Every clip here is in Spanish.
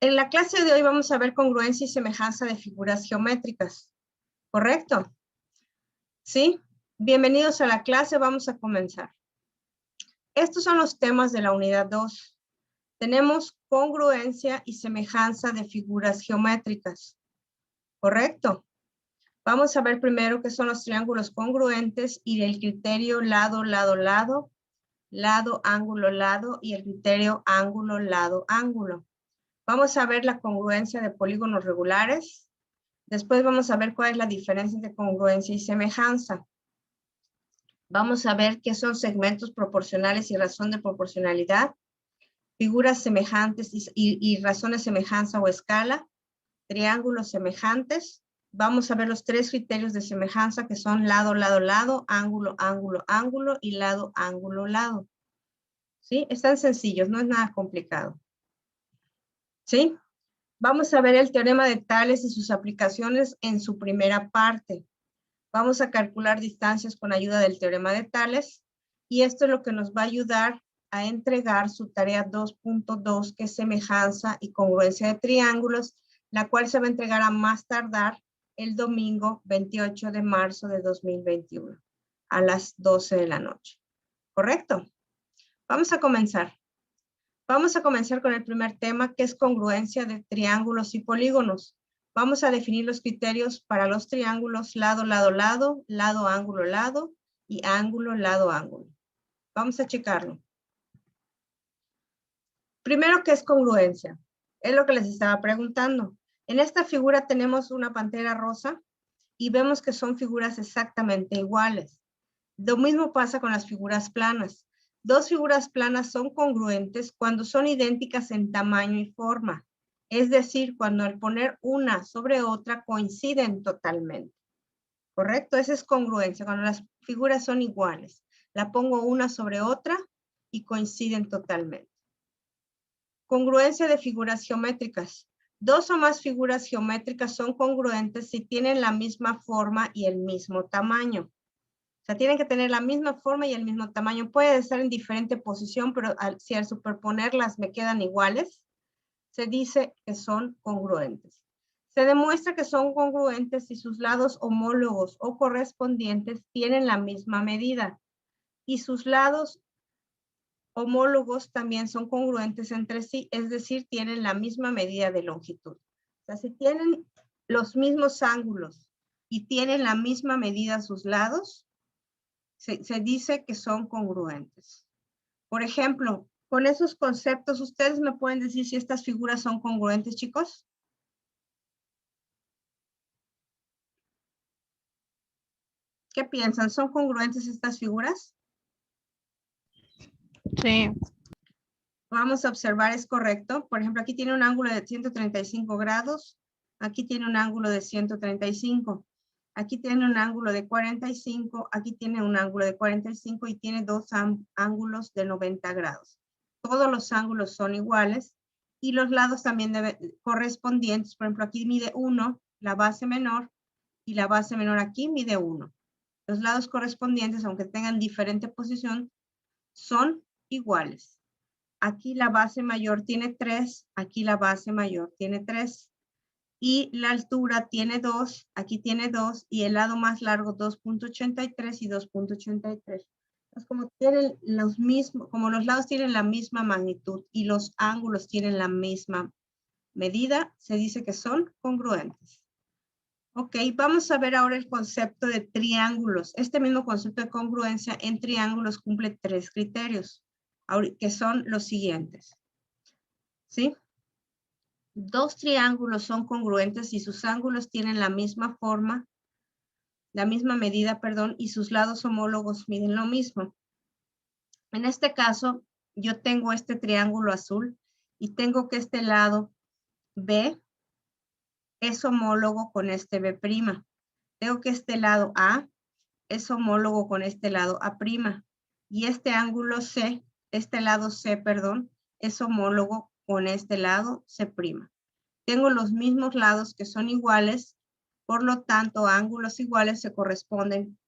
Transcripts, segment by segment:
En la clase de hoy vamos a ver congruencia y semejanza de figuras geométricas, ¿correcto? ¿Sí? Bienvenidos a la clase, vamos a comenzar. Estos son los temas de la unidad 2. Tenemos congruencia y semejanza de figuras geométricas, ¿correcto? Vamos a ver primero qué son los triángulos congruentes y el criterio lado, lado, lado, lado, ángulo, lado y el criterio ángulo, lado, ángulo. Vamos a ver la congruencia de polígonos regulares. Después vamos a ver cuál es la diferencia entre congruencia y semejanza. Vamos a ver qué son segmentos proporcionales y razón de proporcionalidad, figuras semejantes y razón de semejanza o escala, triángulos semejantes. Vamos a ver los tres criterios de semejanza que son lado, lado, lado, ángulo, ángulo, ángulo y lado, ángulo, lado. ¿Sí? Están sencillos, no es nada complicado. ¿Sí? Vamos a ver el teorema de Tales y sus aplicaciones en su primera parte. Vamos a calcular distancias con ayuda del teorema de Tales y esto es lo que nos va a ayudar a entregar su tarea 2.2 que es semejanza y congruencia de triángulos, la cual se va a entregar a más tardar el domingo 28 de marzo de 2021 a las 12 de la noche. ¿Correcto? Vamos a comenzar. Vamos a comenzar con el primer tema, que es congruencia de triángulos y polígonos. Vamos a definir los criterios para los triángulos lado, lado, lado, lado, ángulo, lado y ángulo, lado, ángulo. Vamos a checarlo. Primero, ¿qué es congruencia? Es lo que les estaba preguntando. En esta figura tenemos una pantera rosa y vemos que son figuras exactamente iguales. Lo mismo pasa con las figuras planas. Dos figuras planas son congruentes cuando son idénticas en tamaño y forma. Es decir, cuando al poner una sobre otra coinciden totalmente. ¿Correcto? Esa es congruencia, cuando las figuras son iguales. La pongo una sobre otra y coinciden totalmente. Congruencia de figuras geométricas. Dos o más figuras geométricas son congruentes si tienen la misma forma y el mismo tamaño. O sea, tienen que tener la misma forma y el mismo tamaño. Puede estar en diferente posición, pero si al superponerlas me quedan iguales, se dice que son congruentes. Se demuestra que son congruentes si sus lados homólogos o correspondientes tienen la misma medida y sus lados homólogos también son congruentes entre sí, es decir, tienen la misma medida de longitud. O sea, si tienen los mismos ángulos y tienen la misma medida sus lados, se dice que son congruentes. Por ejemplo, con esos conceptos, ¿ustedes me pueden decir si estas figuras son congruentes, chicos? ¿Qué piensan? ¿Son congruentes estas figuras? Sí. Vamos a observar, es correcto. Por ejemplo, aquí tiene un ángulo de 135 grados. Aquí tiene un ángulo de 135. Aquí tiene un ángulo de 45. Aquí tiene un ángulo de 45 y tiene dos ángulos de 90 grados. Todos los ángulos son iguales y los lados también correspondientes. Por ejemplo, aquí mide 1, la base menor, y la base menor aquí mide 1. Los lados correspondientes, aunque tengan diferente posición, son iguales. Aquí la base mayor tiene 3, aquí la base mayor tiene 3. Y la altura tiene 2, aquí tiene 2, y el lado más largo 2.83 y 2.83. Entonces, como tienen los mismos, como los lados tienen la misma magnitud y los ángulos tienen la misma medida, se dice que son congruentes. Ok, vamos a ver ahora el concepto de triángulos. Este mismo concepto de congruencia en triángulos cumple 3 criterios, que son los siguientes. ¿Sí? Dos triángulos son congruentes si sus ángulos tienen la misma forma, la misma medida, perdón, y sus lados homólogos miden lo mismo. En este caso, yo tengo este triángulo azul y tengo que este lado B es homólogo con este B'. Tengo que este lado A es homólogo con este lado A'. Y este ángulo C, este lado C, perdón, es homólogo con este lado C'. Tengo los mismos lados que son iguales, por lo tanto, ángulos iguales se corresponden,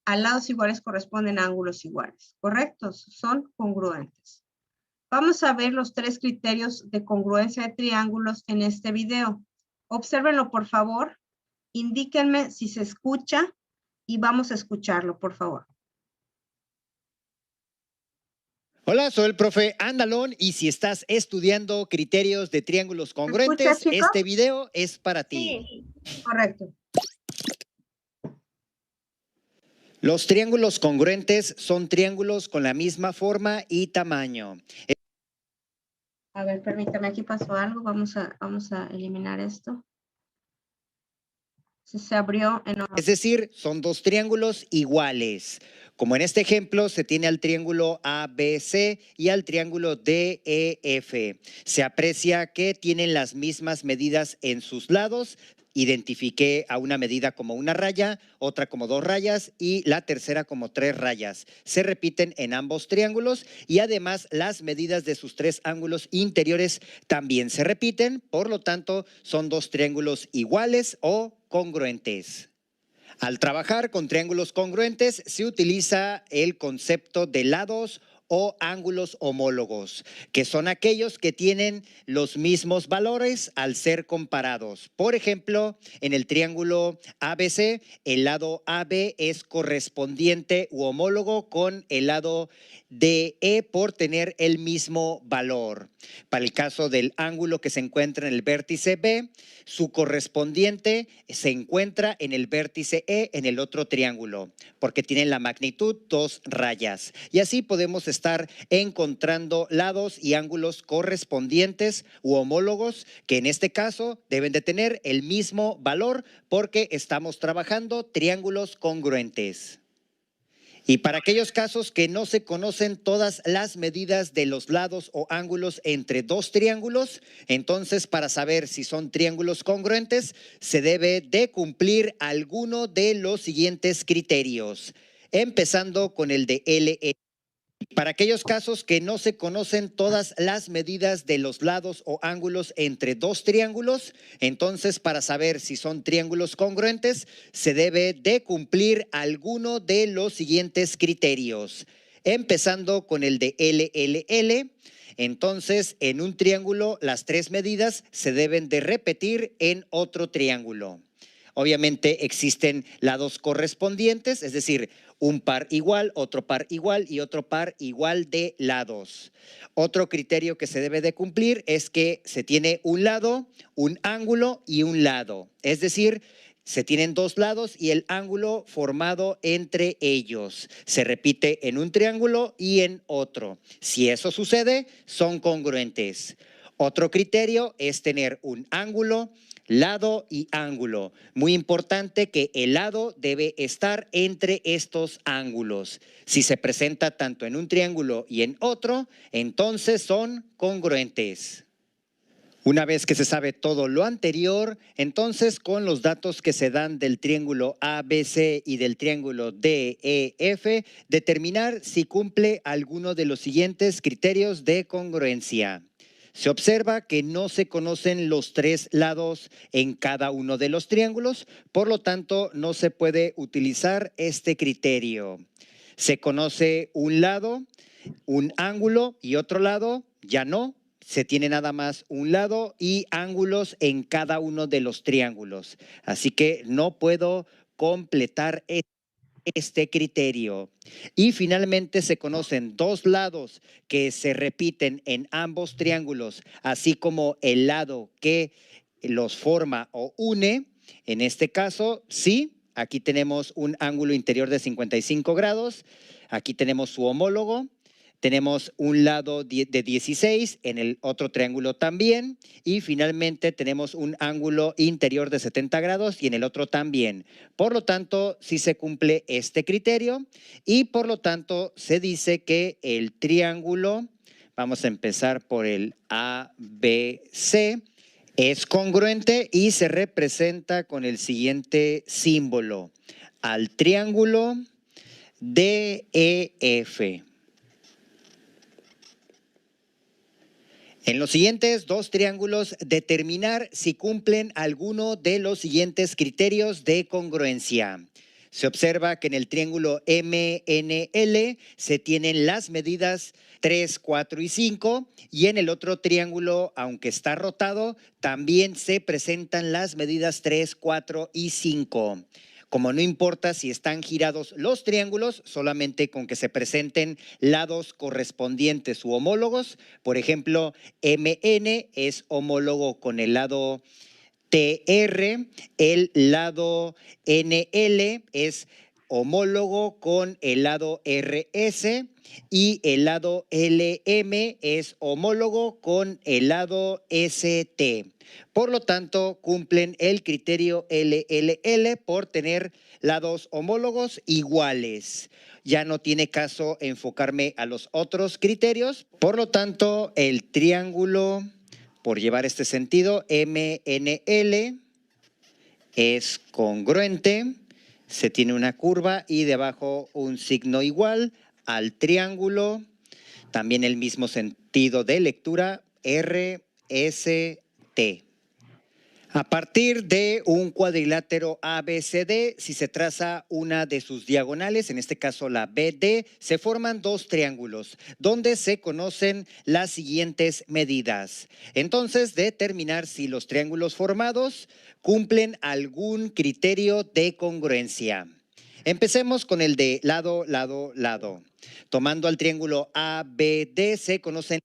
a lados iguales corresponden a ángulos iguales, ¿correctos? Son congruentes. Vamos a ver los 3 criterios de congruencia de triángulos en este video. Obsérvenlo, por favor. Indíquenme si se escucha y vamos a escucharlo, por favor. Hola, soy el profe Andalón y si estás estudiando criterios de triángulos congruentes, ¿Escucha, chicos? este video es para ti. Sí. Correcto. Los triángulos congruentes son triángulos con la misma forma y tamaño. A ver, permítame, aquí pasó algo. Vamos a eliminar esto. Se abrió en... Es decir, son dos triángulos iguales. Como en este ejemplo, se tiene al triángulo ABC y al triángulo DEF. Se aprecia que tienen las mismas medidas en sus lados. Identifiqué a una medida como una raya, otra como 2 rayas y la tercera como 3 rayas. Se repiten en ambos triángulos y además las medidas de sus 3 ángulos interiores también se repiten. Por lo tanto, son dos triángulos iguales o congruentes. Al trabajar con triángulos congruentes se utiliza el concepto de lados o ángulos homólogos, que son aquellos que tienen los mismos valores al ser comparados. Por ejemplo, en el triángulo ABC, el lado AB es correspondiente u homólogo con el lado DE por tener el mismo valor. Para el caso del ángulo que se encuentra en el vértice B, su correspondiente se encuentra en el vértice E en el otro triángulo, porque tienen la magnitud 2 rayas. Y así podemos estar encontrando lados y ángulos correspondientes u homólogos, que en este caso deben de tener el mismo valor porque estamos trabajando triángulos congruentes. Y para aquellos casos que no se conocen todas las medidas de los lados o ángulos entre dos triángulos, entonces para saber si son triángulos congruentes, se debe de cumplir alguno de los siguientes criterios, empezando con el de LE. Para aquellos casos que no se conocen todas las medidas de los lados o ángulos entre dos triángulos, entonces para saber si son triángulos congruentes, se debe de cumplir alguno de los siguientes criterios, empezando con el de LLL. Entonces, en un triángulo, las 3 medidas se deben de repetir en otro triángulo. Obviamente existen lados correspondientes, es decir, un par igual, otro par igual y otro par igual de lados. Otro criterio que se debe de cumplir es que se tiene un lado, un ángulo y un lado. Es decir, se tienen 2 lados y el ángulo formado entre ellos. Se repite en un triángulo y en otro. Si eso sucede, son congruentes. Otro criterio es tener un ángulo, lado y ángulo. Muy importante que el lado debe estar entre estos ángulos. Si se presenta tanto en un triángulo y en otro, entonces son congruentes. Una vez que se sabe todo lo anterior, entonces con los datos que se dan del triángulo ABC y del triángulo DEF, determinar si cumple alguno de los siguientes criterios de congruencia. Se observa que no se conocen los 3 lados en cada uno de los triángulos, por lo tanto no se puede utilizar este criterio. Se conoce un lado, un ángulo y otro lado, ya no. Se tiene nada más un lado y ángulos en cada uno de los triángulos. Así que no puedo completar este criterio. Y finalmente se conocen 2 lados que se repiten en ambos triángulos, así como el lado que los forma o une. En este caso, sí, aquí tenemos un ángulo interior de 55 grados, aquí tenemos su homólogo. Tenemos un lado de 16, en el otro triángulo también, y finalmente tenemos un ángulo interior de 70 grados y en el otro también. Por lo tanto, sí se cumple este criterio y por lo tanto se dice que el triángulo, vamos a empezar por el ABC, es congruente y se representa con el siguiente símbolo, al triángulo DEF. En los siguientes 2 triángulos, determinar si cumplen alguno de los siguientes criterios de congruencia. Se observa que en el triángulo MNL se tienen las medidas 3, 4 y 5 y en el otro triángulo, aunque está rotado, también se presentan las medidas 3, 4 y 5. Como no importa si están girados los triángulos, solamente con que se presenten lados correspondientes u homólogos. Por ejemplo, MN es homólogo con el lado TR, el lado NL es homólogo con el lado RS y el lado LM es homólogo con el lado ST. Por lo tanto, cumplen el criterio LLL por tener lados homólogos iguales. Ya no tiene caso enfocarme a los otros criterios. Por lo tanto, el triángulo, por llevar este sentido, MNL es congruente, se tiene una curva y debajo un signo igual al triángulo, también el mismo sentido de lectura, RST. A partir de un cuadrilátero ABCD, si se traza una de sus diagonales, en este caso la BD, se forman dos triángulos, donde se conocen las siguientes medidas. Entonces, determinar si los triángulos formados cumplen algún criterio de congruencia. Empecemos con el de lado, lado, lado. Tomando al triángulo ABD, se conocen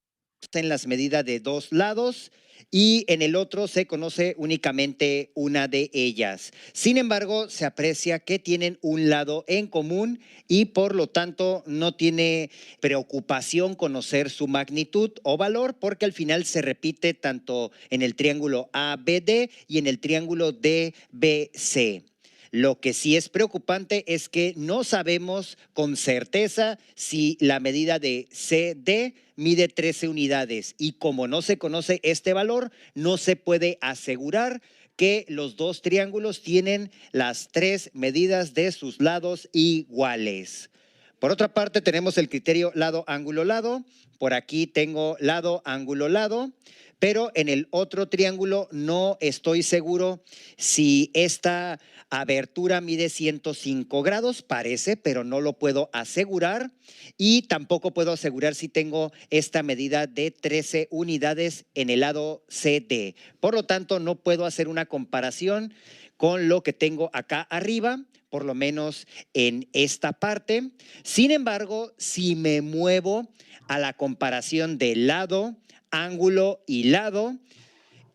las medidas de dos lados y en el otro se conoce únicamente una de ellas. Sin embargo, se aprecia que tienen un lado en común y por lo tanto no tiene preocupación conocer su magnitud o valor porque al final se repite tanto en el triángulo ABD y en el triángulo DBC. Lo que sí es preocupante es que no sabemos con certeza si la medida de CD mide 13 unidades y como no se conoce este valor, no se puede asegurar que los dos triángulos tienen las tres medidas de sus lados iguales. Por otra parte, tenemos el criterio lado, ángulo, lado. Por aquí tengo lado, ángulo, lado. Pero en el otro triángulo no estoy seguro si esta abertura mide 105 grados, parece, pero no lo puedo asegurar. Y tampoco puedo asegurar si tengo esta medida de 13 unidades en el lado CD. Por lo tanto, no puedo hacer una comparación con lo que tengo acá arriba, por lo menos en esta parte. Sin embargo, si me muevo a la comparación de lado, ángulo y lado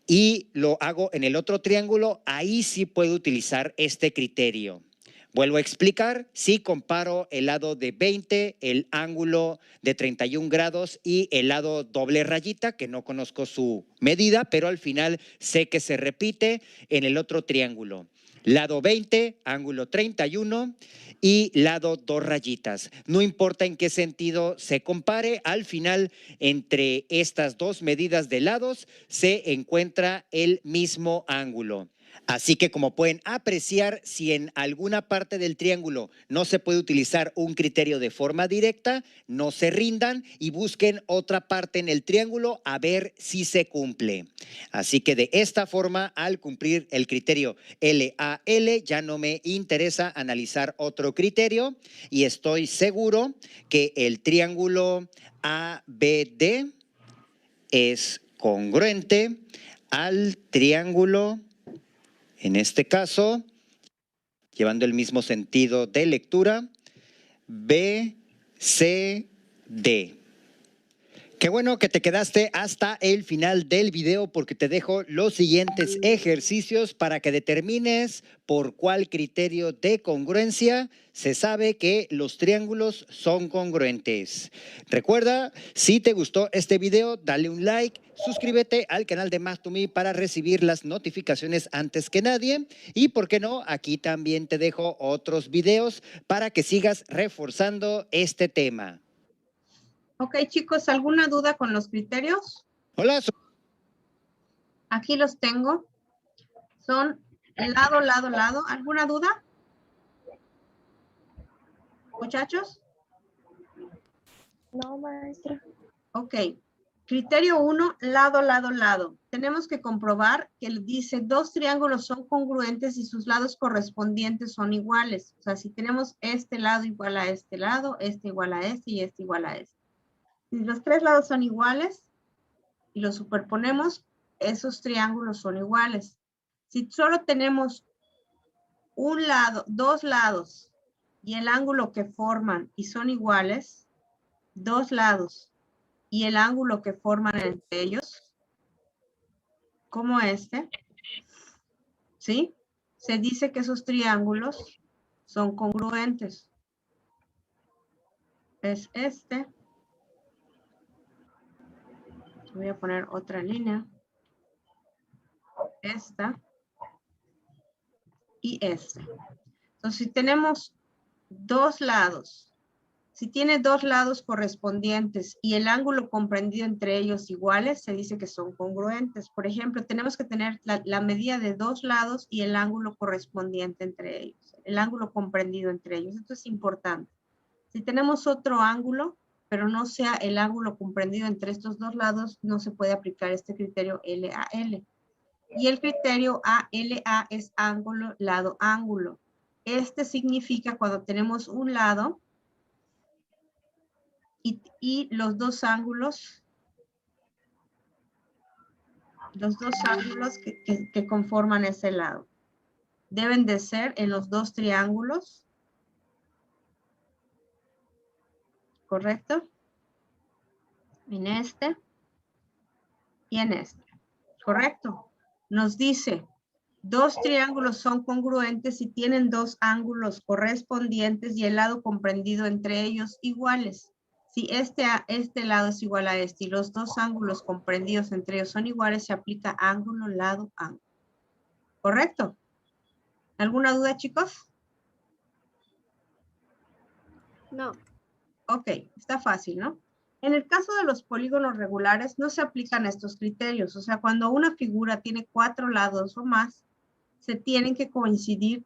y lo hago en el otro triángulo, ahí sí puedo utilizar este criterio. Vuelvo a explicar, si comparo el lado de 20, el ángulo de 31 grados y el lado doble rayita, que no conozco su medida, pero al final sé que se repite en el otro triángulo. Lado 20, ángulo 31 y lado dos rayitas. No importa en qué sentido se compare, al final entre estas dos medidas de lados se encuentra el mismo ángulo. Así que como pueden apreciar, si en alguna parte del triángulo no se puede utilizar un criterio de forma directa, no se rindan y busquen otra parte en el triángulo a ver si se cumple. Así que de esta forma, al cumplir el criterio LAL, ya no me interesa analizar otro criterio y estoy seguro que el triángulo ABD es congruente al triángulo, en este caso, llevando el mismo sentido de lectura, BCD. Qué bueno que te quedaste hasta el final del video porque te dejo los siguientes ejercicios para que determines por cuál criterio de congruencia se sabe que los triángulos son congruentes. Recuerda, si te gustó este video, dale un like, suscríbete al canal de Math2Me para recibir las notificaciones antes que nadie y, ¿por qué no? Aquí también te dejo otros videos para que sigas reforzando este tema. Ok, chicos, ¿alguna duda con los criterios? Hola. Aquí los tengo. Son lado, lado, lado. ¿Alguna duda? Muchachos. No, maestra. Ok. Criterio 1, lado, lado, lado. Tenemos que comprobar que dice dos triángulos son congruentes y sus lados correspondientes son iguales. O sea, si tenemos este lado igual a este lado, este igual a este y este igual a este. Si los tres lados son iguales y los superponemos, esos triángulos son iguales. Si solo tenemos un lado, dos lados y el ángulo que forman y son iguales, dos lados y el ángulo que forman entre ellos, como este, ¿sí? Se dice que esos triángulos son congruentes. Es este. Voy a poner otra línea. Esta. Y este. Entonces, si tenemos dos lados, si tiene dos lados correspondientes y el ángulo comprendido entre ellos iguales, se dice que son congruentes. Por ejemplo, tenemos que tener la medida de dos lados y el ángulo correspondiente entre ellos, el ángulo comprendido entre ellos. Esto es importante. Si tenemos otro ángulo, pero no sea el ángulo comprendido entre estos dos lados, no se puede aplicar este criterio LAL. Y el criterio ALA es ángulo, lado, ángulo. Este significa cuando tenemos un lado y los dos ángulos que conforman ese lado. Deben de ser en los dos triángulos, ¿correcto? En este y en este, ¿correcto? Nos dice, dos triángulos son congruentes si tienen dos ángulos correspondientes y el lado comprendido entre ellos iguales. Si este lado es igual a este y los dos ángulos comprendidos entre ellos son iguales, se aplica ángulo, lado, ángulo. ¿Correcto? ¿Alguna duda, chicos? No. Ok, está fácil, ¿no? En el caso de los polígonos regulares no se aplican estos criterios. O sea, cuando una figura tiene 4 lados o más, se tienen que coincidir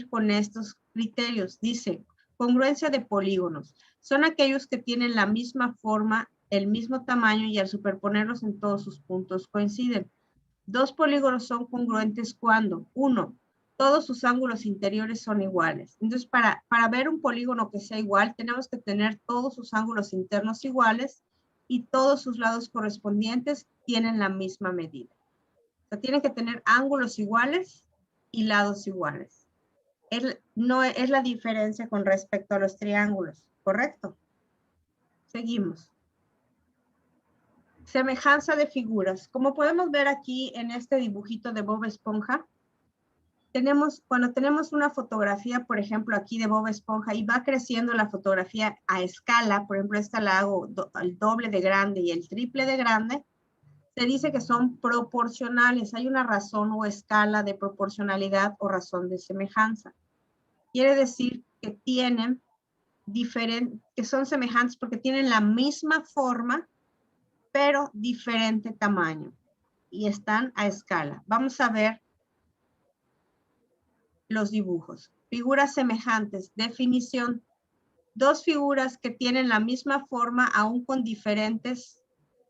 con estos criterios. Dice, congruencia de polígonos. Son aquellos que tienen la misma forma, el mismo tamaño y al superponerlos en todos sus puntos coinciden. Dos polígonos son congruentes cuando, uno, todos sus ángulos interiores son iguales. Entonces, para ver un polígono que sea igual, tenemos que tener todos sus ángulos internos iguales y todos sus lados correspondientes tienen la misma medida. O sea, tienen que tener ángulos iguales y lados iguales. No es la diferencia con respecto a los triángulos, ¿correcto? Seguimos. Semejanza de figuras. Como podemos ver aquí en este dibujito de Bob Esponja, cuando tenemos una fotografía, por ejemplo, aquí de Bob Esponja y va creciendo la fotografía a escala, por ejemplo, esta la hago el doble de grande y el triple de grande, se dice que son proporcionales. Hay una razón o escala de proporcionalidad o razón de semejanza. Quiere decir que que son semejantes porque tienen la misma forma, pero diferente tamaño y están a escala. Vamos a ver los dibujos. Figuras semejantes. Definición. Dos figuras que tienen la misma forma aún con diferentes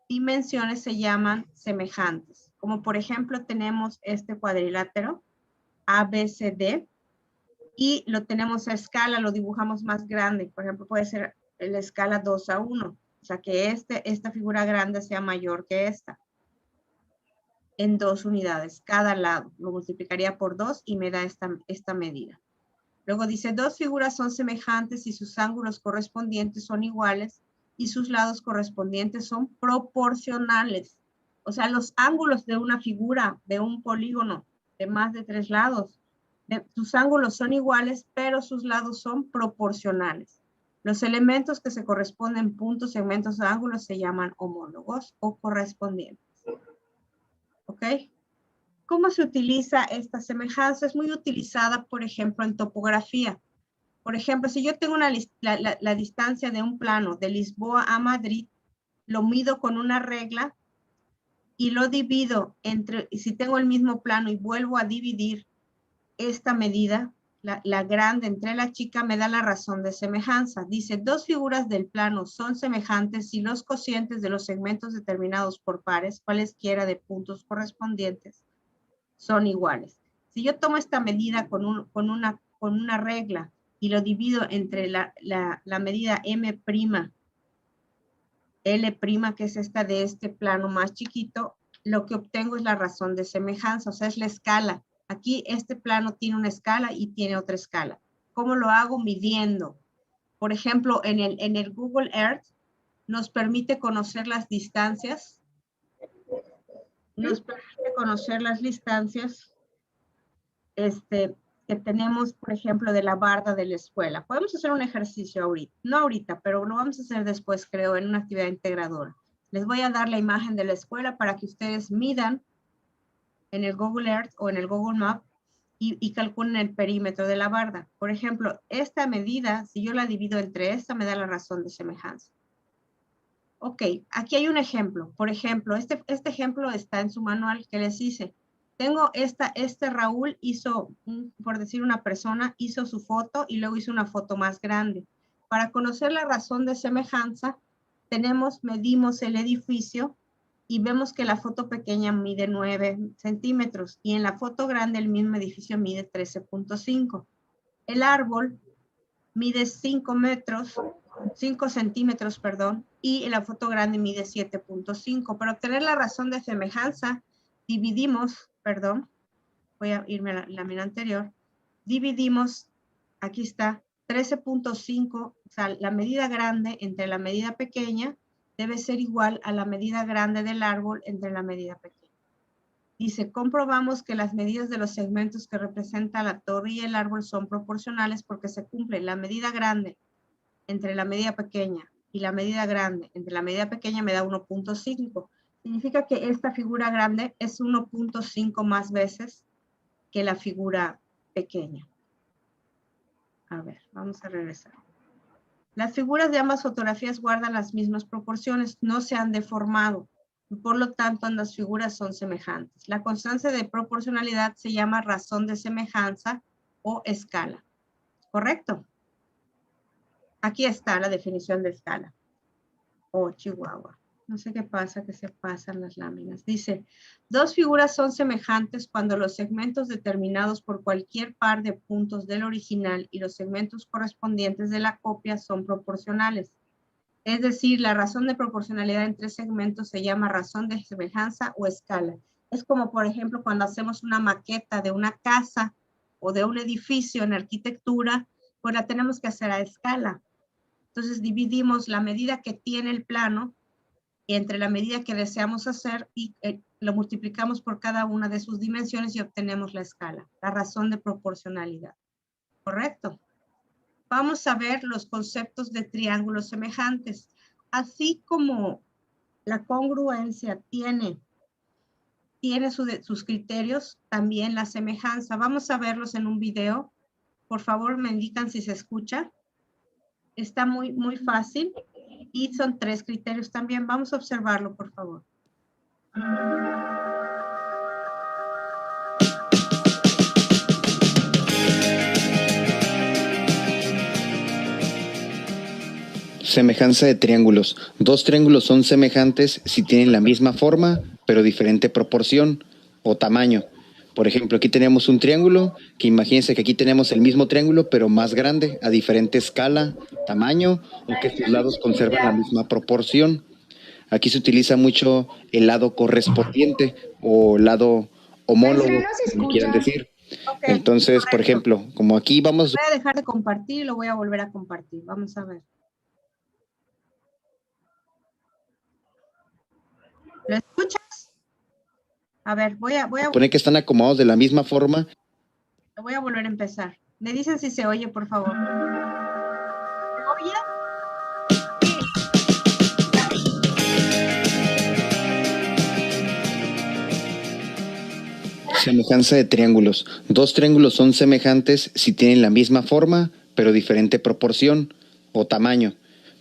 dimensiones se llaman semejantes. Como por ejemplo tenemos este cuadrilátero ABCD y lo tenemos a escala, lo dibujamos más grande. Por ejemplo, puede ser la escala 2:1. O sea que esta figura grande sea mayor que esta. En 2 unidades, cada lado. Lo multiplicaría por 2 y me da esta medida. Luego dice, dos figuras son semejantes y sus ángulos correspondientes son iguales y sus lados correspondientes son proporcionales. O sea, los ángulos de una figura, de un polígono de más de 3 lados, sus ángulos son iguales, pero sus lados son proporcionales. Los elementos que se corresponden puntos, segmentos o ángulos se llaman homólogos o correspondientes. ¿Ok? ¿Cómo se utiliza esta semejanza? Es muy utilizada, por ejemplo, en topografía. Por ejemplo, si yo tengo la distancia de un plano de Lisboa a Madrid, lo mido con una regla y lo divido y si tengo el mismo plano y vuelvo a dividir esta medida, la grande entre la chica me da la razón de semejanza. Dice, dos figuras del plano son semejantes si los cocientes de los segmentos determinados por pares, cualesquiera de puntos correspondientes, son iguales. Si yo tomo esta medida con una regla y lo divido entre la medida M', L', que es esta de este plano más chiquito, lo que obtengo es la razón de semejanza, o sea, es la escala. Aquí este plano tiene una escala y tiene otra escala. ¿Cómo lo hago? Midiendo. Por ejemplo, en el Google Earth nos permite conocer las distancias. Nos permite conocer las distancias que tenemos, por ejemplo, de la barda de la escuela. Podemos hacer un ejercicio ahorita, no ahorita, pero lo vamos a hacer después, creo, en una actividad integradora. Les voy a dar la imagen de la escuela para que ustedes midan en el Google Earth o en el Google Map y calculen el perímetro de la barda. Por ejemplo, esta medida, si yo la divido entre esta, me da la razón de semejanza. Ok, aquí hay un ejemplo. Por ejemplo, este ejemplo está en su manual que les hice. Tengo Raúl hizo, por decir una persona, hizo su foto y luego hizo una foto más grande. Para conocer la razón de semejanza, medimos el edificio y vemos que la foto pequeña mide 9 centímetros y en la foto grande el mismo edificio mide 13.5. El árbol mide 5 centímetros, y en la foto grande mide 7.5. Para obtener la razón de semejanza, dividimos, voy a irme a la lámina anterior, dividimos, aquí está, 13.5, o sea, la medida grande entre la medida pequeña debe ser igual a la medida grande del árbol entre la medida pequeña. Dice, comprobamos que las medidas de los segmentos que representa la torre y el árbol son proporcionales porque se cumple la medida grande entre la medida pequeña y la medida grande entre la medida pequeña me da 1.5. Significa que esta figura grande es 1.5 más veces que la figura pequeña. A ver, vamos a regresar. Las figuras de ambas fotografías guardan las mismas proporciones, no se han deformado. Y por lo tanto, ambas figuras son semejantes. La constante de proporcionalidad se llama razón de semejanza o escala. ¿Correcto? Aquí está la definición de escala. Oh, Chihuahua. No sé qué pasa, que se pasan las láminas. Dice, dos figuras son semejantes cuando los segmentos determinados por cualquier par de puntos del original y los segmentos correspondientes de la copia son proporcionales. Es decir, la razón de proporcionalidad entre segmentos se llama razón de semejanza o escala. Es como, por ejemplo, cuando hacemos una maqueta de una casa o de un edificio en arquitectura, pues la tenemos que hacer a escala. Entonces dividimos la medida que tiene el plano entre la medida que deseamos hacer y lo multiplicamos por cada una de sus dimensiones y obtenemos la escala, la razón de proporcionalidad. ¿Correcto? Vamos a ver los conceptos de triángulos semejantes. Así como la congruencia tiene sus criterios, también la semejanza. Vamos a verlos en un video. Por favor, me indican si se escucha. Está muy fácil y son 3 criterios también. Vamos a observarlo, por favor. Semejanza de triángulos. Dos triángulos son semejantes si tienen la misma forma, pero diferente proporción o tamaño. Por ejemplo, aquí tenemos un triángulo, que imagínense que aquí tenemos el mismo triángulo, pero más grande, a diferente escala, tamaño, o que sus lados conservan la misma proporción. Aquí se utiliza mucho el lado correspondiente o lado homólogo, como quieran decir. Okay, entonces, correcto. Por ejemplo, como aquí vamos... Voy a dejar de compartir y lo voy a volver a compartir. Vamos a ver. ¿Lo escuchas? A ver, voy a poner que están acomodados de la misma forma. Lo voy a volver a empezar. Me dicen si se oye, por favor. ¿Se oye? Semejanza de triángulos. Dos triángulos son semejantes si tienen la misma forma, pero diferente proporción o tamaño.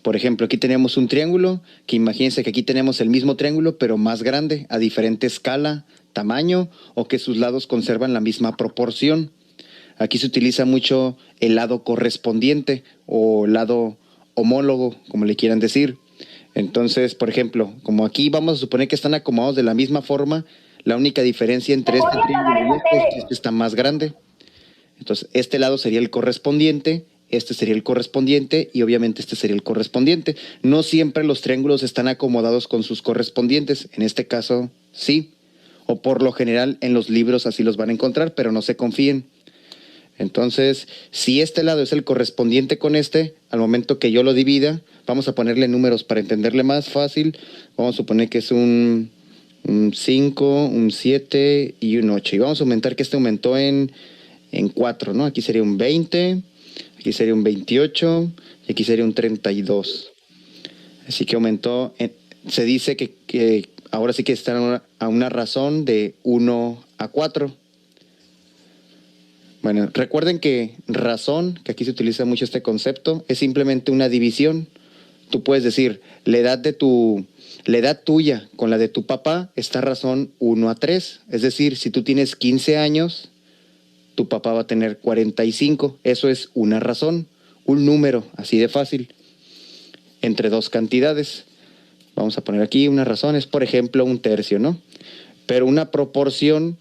Por ejemplo, aquí tenemos un triángulo, que imagínense que aquí tenemos el mismo triángulo, pero más grande, a diferente escala, tamaño, o que sus lados conservan la misma proporción. Aquí se utiliza mucho el lado correspondiente o lado homólogo, como le quieran decir. Entonces, por ejemplo, como aquí vamos a suponer que están acomodados de la misma forma, la única diferencia entre este triángulo y este es que este está más grande. Entonces, este lado sería el correspondiente, este sería el correspondiente y obviamente este sería el correspondiente. No siempre los triángulos están acomodados con sus correspondientes. En este caso, sí. O por lo general en los libros así los van a encontrar, pero no se confíen. Entonces, si este lado es el correspondiente con este, al momento que yo lo divida, vamos a ponerle números para entenderle más fácil. Vamos a suponer que es un 5, un 7 y un 8. Y vamos a aumentar que este aumentó en 4, ¿no? Aquí sería un 20, aquí sería un 28 y aquí sería un 32. Así que aumentó, se dice que ahora sí que están a una razón de 1 a 4. Bueno, recuerden que razón, que aquí se utiliza mucho este concepto, es simplemente una división. Tú puedes decir, la edad tuya con la de tu papá está razón 1 a 3. Es decir, si tú tienes 15 años, tu papá va a tener 45. Eso es una razón, un número, así de fácil, entre dos cantidades. Vamos a poner aquí una razón, es por ejemplo un tercio, ¿no? Pero una proporción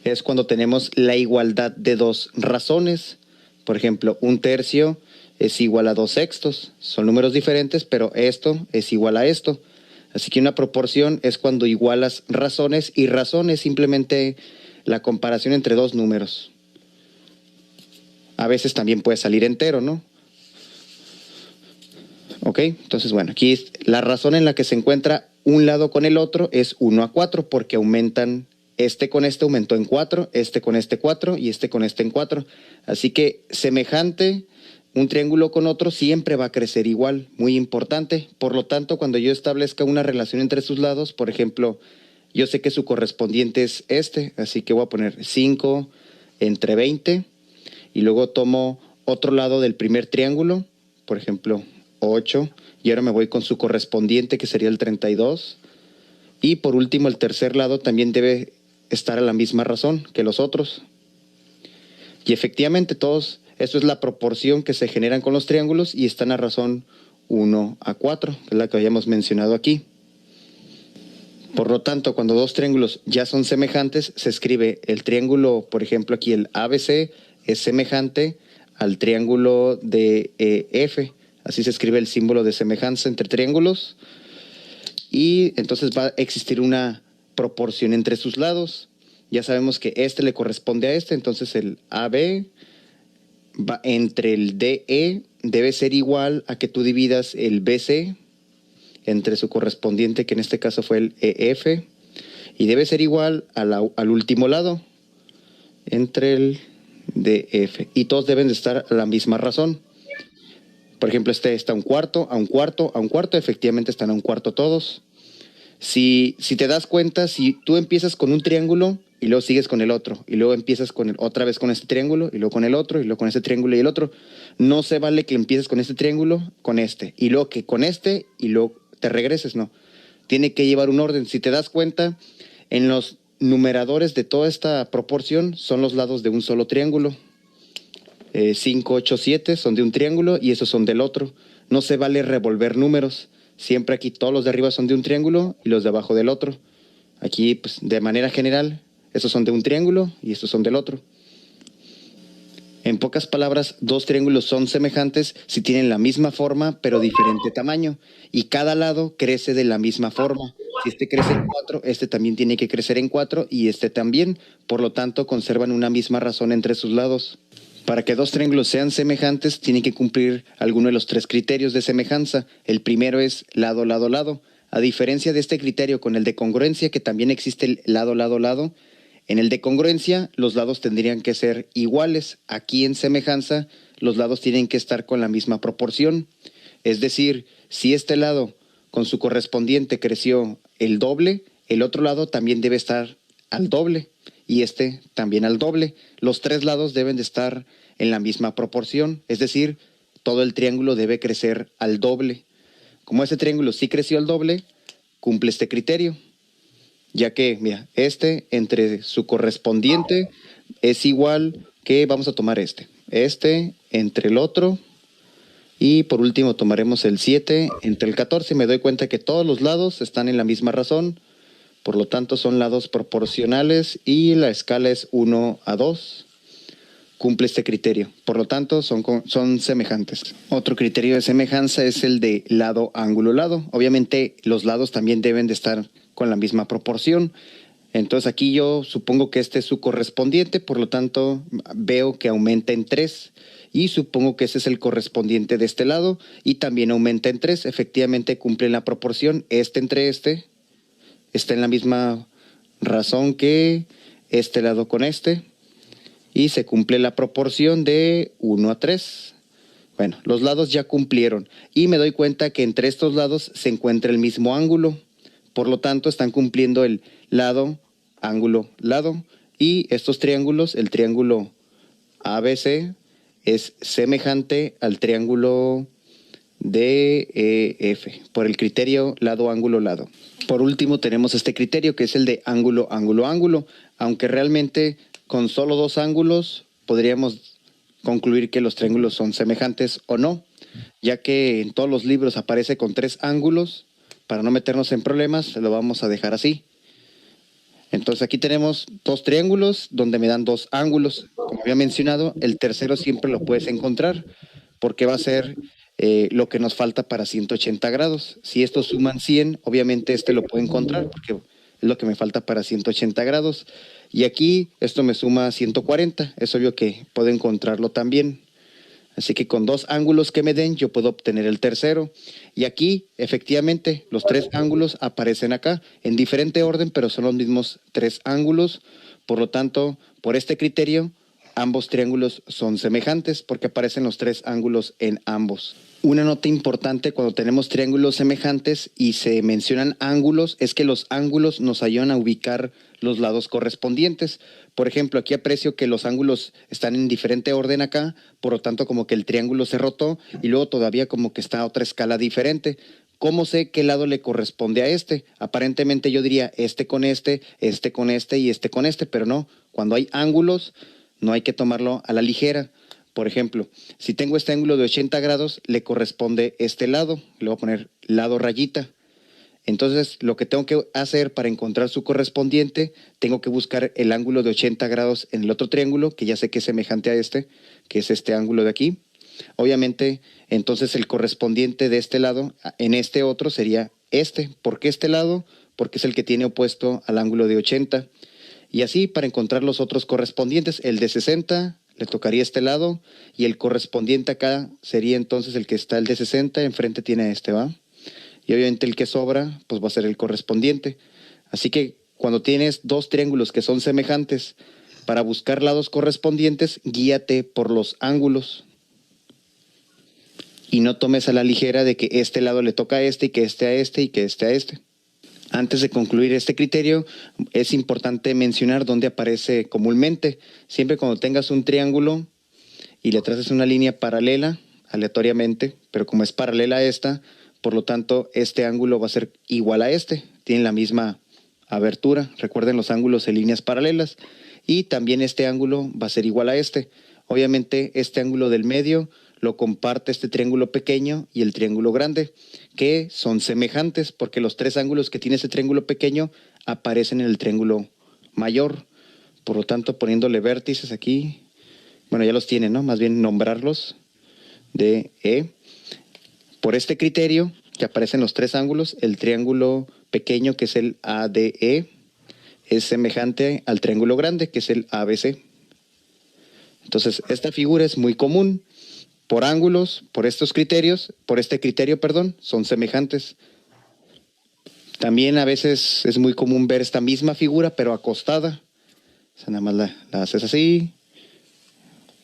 es cuando tenemos la igualdad de dos razones. Por ejemplo, un tercio es igual a 2 sextos. Son números diferentes, pero esto es igual a esto. Así que una proporción es cuando igualas razones, y razón es simplemente la comparación entre dos números. A veces también puede salir entero, ¿no? ¿Ok? Entonces, bueno, aquí la razón en la que se encuentra un lado con el otro es 1 a 4, porque aumentan. Este con este aumentó en 4, este con este 4 y este con este en 4. Así que semejante, un triángulo con otro siempre va a crecer igual, muy importante. Por lo tanto, cuando yo establezca una relación entre sus lados, por ejemplo, yo sé que su correspondiente es este, así que voy a poner 5 entre 20 y luego tomo otro lado del primer triángulo, por ejemplo, 8, y ahora me voy con su correspondiente, que sería el 32. Y por último, el tercer lado también debe estar a la misma razón que los otros. Y efectivamente todos, eso es la proporción que se generan con los triángulos y están a razón 1 a 4, que es la que habíamos mencionado aquí. Por lo tanto, cuando dos triángulos ya son semejantes, se escribe el triángulo, por ejemplo, aquí el ABC es semejante al triángulo de F. Así se escribe el símbolo de semejanza entre triángulos. Y entonces va a existir una proporción entre sus lados. Ya sabemos que este le corresponde a este, entonces el AB va entre el DE debe ser igual a que tú dividas el BC entre su correspondiente, que en este caso fue el EF, y debe ser igual al último lado, entre el DF. Y todos deben de estar a la misma razón. Por ejemplo, este está a un cuarto, a un cuarto, a un cuarto, efectivamente están a un cuarto todos. Si te das cuenta, si tú empiezas con un triángulo y luego sigues con el otro, y luego empiezas otra vez con este triángulo, y luego con el otro, y luego con este triángulo y el otro, no se vale que empieces con este triángulo, con este, y luego que con este, y luego te regreses, no. Tiene que llevar un orden. Si te das cuenta, en los numeradores de toda esta proporción son los lados de un solo triángulo. 5, 8, 7 son de un triángulo y esos son del otro. No se vale revolver números. Siempre aquí todos los de arriba son de un triángulo y los de abajo del otro. Aquí, pues, de manera general, estos son de un triángulo y estos son del otro. En pocas palabras, dos triángulos son semejantes si tienen la misma forma pero diferente tamaño, y cada lado crece de la misma forma. Si este crece en 4, este también tiene que crecer en 4 y este también. Por lo tanto, conservan una misma razón entre sus lados. Para que dos triángulos sean semejantes, tienen que cumplir alguno de los 3 criterios de semejanza. El primero es lado, lado, lado. A diferencia de este criterio con el de congruencia, que también existe el lado, lado, lado, en el de congruencia los lados tendrían que ser iguales. Aquí en semejanza los lados tienen que estar con la misma proporción. Es decir, si este lado con su correspondiente creció el doble, el otro lado también debe estar al doble y este también al doble. Los 3 lados deben de estar en la misma proporción, es decir, todo el triángulo debe crecer al doble. Como ese triángulo sí creció al doble, cumple este criterio, ya que, mira, este entre su correspondiente es igual que, vamos a tomar este entre el otro, y por último tomaremos el 7 entre el 14. Me doy cuenta que todos los lados están en la misma razón, por lo tanto son lados proporcionales y la escala es 1:2. Cumple este criterio, por lo tanto son semejantes. Otro criterio de semejanza es el de lado, ángulo, lado. Obviamente los lados también deben de estar con la misma proporción. Entonces aquí yo supongo que este es su correspondiente, por lo tanto veo que aumenta en 3 y supongo que ese es el correspondiente de este lado y también aumenta en 3. Efectivamente cumple la proporción, entre este está en la misma razón que este lado con este y se cumple la proporción de 1:3. Bueno, los lados ya cumplieron y me doy cuenta que entre estos lados se encuentra el mismo ángulo. Por lo tanto, están cumpliendo el lado, ángulo, lado. Y estos triángulos, el triángulo ABC es semejante al triángulo DEF, por el criterio lado, ángulo, lado. Por último, tenemos este criterio que es el de ángulo, ángulo, ángulo. Aunque realmente con solo dos ángulos podríamos concluir que los triángulos son semejantes o no, ya que en todos los libros aparece con 3 ángulos. Para no meternos en problemas, lo vamos a dejar así. Entonces aquí tenemos 2 triángulos donde me dan 2 ángulos. Como había mencionado, el tercero siempre lo puedes encontrar porque va a ser lo que nos falta para 180 grados. Si estos suman 100, obviamente este lo puedo encontrar porque es lo que me falta para 180 grados. Y aquí esto me suma 140. Es obvio que puedo encontrarlo también. Así que con 2 ángulos que me den, yo puedo obtener el tercero. Y aquí, efectivamente, los 3 ángulos aparecen acá, en diferente orden, pero son los mismos 3 ángulos. Por lo tanto, por este criterio, ambos triángulos son semejantes, porque aparecen los 3 ángulos en ambos. Una nota importante cuando tenemos triángulos semejantes y se mencionan ángulos es que los ángulos nos ayudan a ubicar los lados correspondientes. Por ejemplo, aquí aprecio que los ángulos están en diferente orden acá, por lo tanto como que el triángulo se rotó y luego todavía como que está a otra escala diferente. ¿Cómo sé qué lado le corresponde a este? Aparentemente yo diría este con este y este con este, pero no. Cuando hay ángulos no hay que tomarlo a la ligera. Por ejemplo, si tengo este ángulo de 80 grados, le corresponde este lado. Le voy a poner lado rayita. Entonces, lo que tengo que hacer para encontrar su correspondiente, tengo que buscar el ángulo de 80 grados en el otro triángulo, que ya sé que es semejante a este, que es este ángulo de aquí. Obviamente, entonces el correspondiente de este lado, en este otro, sería este. ¿Por qué este lado? Porque es el que tiene opuesto al ángulo de 80. Y así, para encontrar los otros correspondientes, el de 60 le tocaría este lado, y el correspondiente acá sería entonces el que está el de 60, enfrente tiene este, ¿va? Y obviamente el que sobra, pues va a ser el correspondiente. Así que cuando tienes 2 triángulos que son semejantes, para buscar lados correspondientes, guíate por los ángulos. Y no tomes a la ligera de que este lado le toca a este, y que este a este, y que este a este. Antes de concluir este criterio, es importante mencionar dónde aparece comúnmente. Siempre cuando tengas un triángulo y le traces una línea paralela, aleatoriamente, pero como es paralela a esta, por lo tanto, este ángulo va a ser igual a este. Tienen la misma abertura. Recuerden los ángulos en líneas paralelas. Y también este ángulo va a ser igual a este. Obviamente, este ángulo del medio lo comparte este triángulo pequeño y el triángulo grande, que son semejantes porque los 3 ángulos que tiene ese triángulo pequeño aparecen en el triángulo mayor. Por lo tanto, poniéndole vértices aquí, bueno, ya los tiene, ¿no? Más bien nombrarlos de E. Por este criterio, que aparecen los 3 ángulos, el triángulo pequeño, que es el ADE, es semejante al triángulo grande, que es el ABC. Entonces, esta figura es muy común. Por ángulos, por estos criterios, por este criterio, perdón, son semejantes. También a veces es muy común ver esta misma figura, pero acostada. O sea, nada más la haces así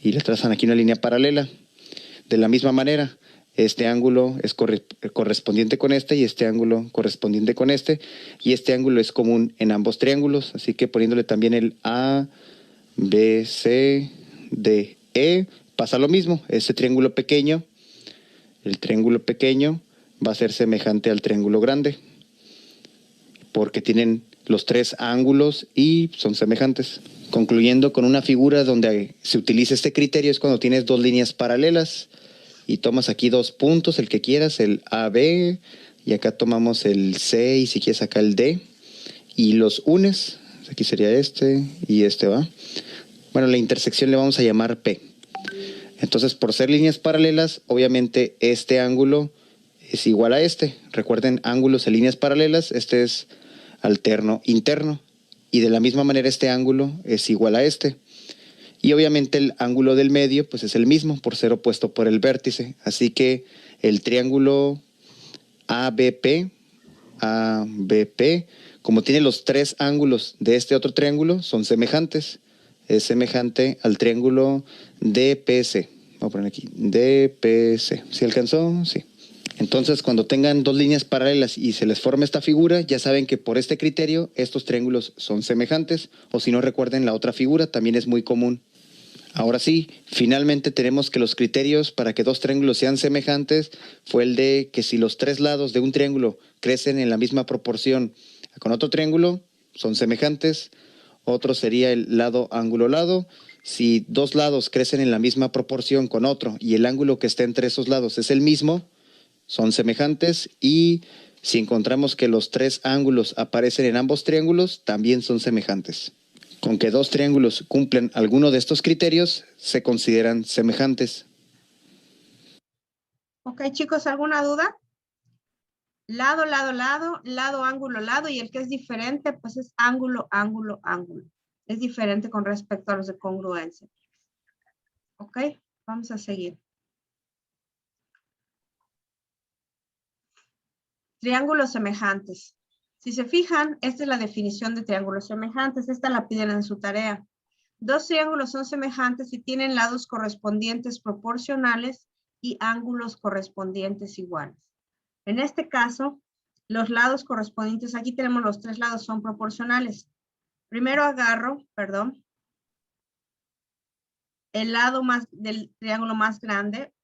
y le trazan aquí una línea paralela. De la misma manera, este ángulo es correspondiente con este y este ángulo correspondiente con este. Y este ángulo es común en ambos triángulos, así que poniéndole también el A, B, C, D, E, pasa lo mismo. Este triángulo pequeño, el triángulo pequeño va a ser semejante al triángulo grande, porque tienen los tres ángulos y son semejantes. Concluyendo con una figura donde se utiliza este criterio es cuando tienes dos líneas paralelas y tomas aquí dos puntos, el que quieras, el AB, y acá tomamos el C y si quieres acá el D, y los unes, aquí sería este y este, ¿va? Bueno, la intersección le vamos a llamar P. Entonces, por ser líneas paralelas, obviamente este ángulo es igual a este. Recuerden, ángulos en líneas paralelas, este es alterno interno. Y de la misma manera este ángulo es igual a este. Y obviamente el ángulo del medio pues es el mismo por ser opuesto por el vértice. Así que el triángulo ABP, como tiene los tres ángulos de este otro triángulo, son semejantes. Es semejante al triángulo DPC. Voy a poner aquí, DPC. ¿Sí alcanzó? Sí. Entonces, cuando tengan dos líneas paralelas y se les forme esta figura, ya saben que por este criterio estos triángulos son semejantes. O si no, recuerden la otra figura, también es muy común. Ahora sí, finalmente tenemos que los criterios para que dos triángulos sean semejantes fue el de que si los tres lados de un triángulo crecen en la misma proporción con otro triángulo, son semejantes. Otro sería el lado, ángulo, lado. Si dos lados crecen en la misma proporción con otro y el ángulo que está entre esos lados es el mismo, son semejantes. Y si encontramos que los tres ángulos aparecen en ambos triángulos, también son semejantes. Con que dos triángulos cumplen alguno de estos criterios, se consideran semejantes. Ok, chicos, ¿alguna duda? Lado, lado, lado, lado, ángulo, lado, y el que es diferente, pues es ángulo, ángulo, ángulo. Es diferente con respecto a los de congruencia. Ok, vamos a seguir. Triángulos semejantes. Si se fijan, esta es la definición de triángulos semejantes. Esta la piden en su tarea. Dos triángulos son semejantes y tienen lados correspondientes proporcionales y ángulos correspondientes iguales. En este caso, los lados correspondientes, aquí tenemos los tres lados, son proporcionales. Primero agarro, el lado del triángulo más grande,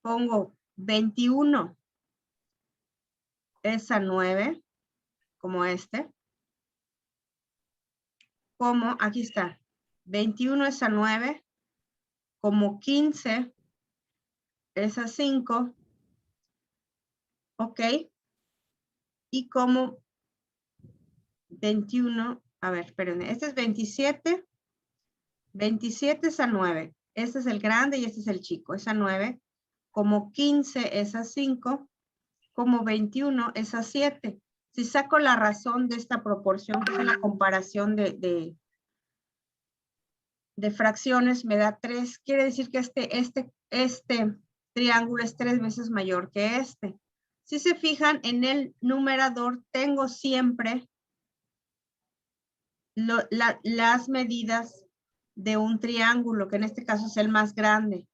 pongo 21 es a 9, como este. Como, aquí está, 21 es a 9, como 15 es a 5, ok, y como 21, a ver, espérenme, este es 27, 27 es a 9, este es el grande y este es el chico, es a 9, como 15 es a 5, como 21 es a 7. Si saco la razón de esta proporción, que es la comparación de fracciones, me da 3. Quiere decir que este triángulo es 3 veces mayor que este. Si se fijan, en el numerador tengo siempre las medidas de un triángulo, que en este caso es el más grande.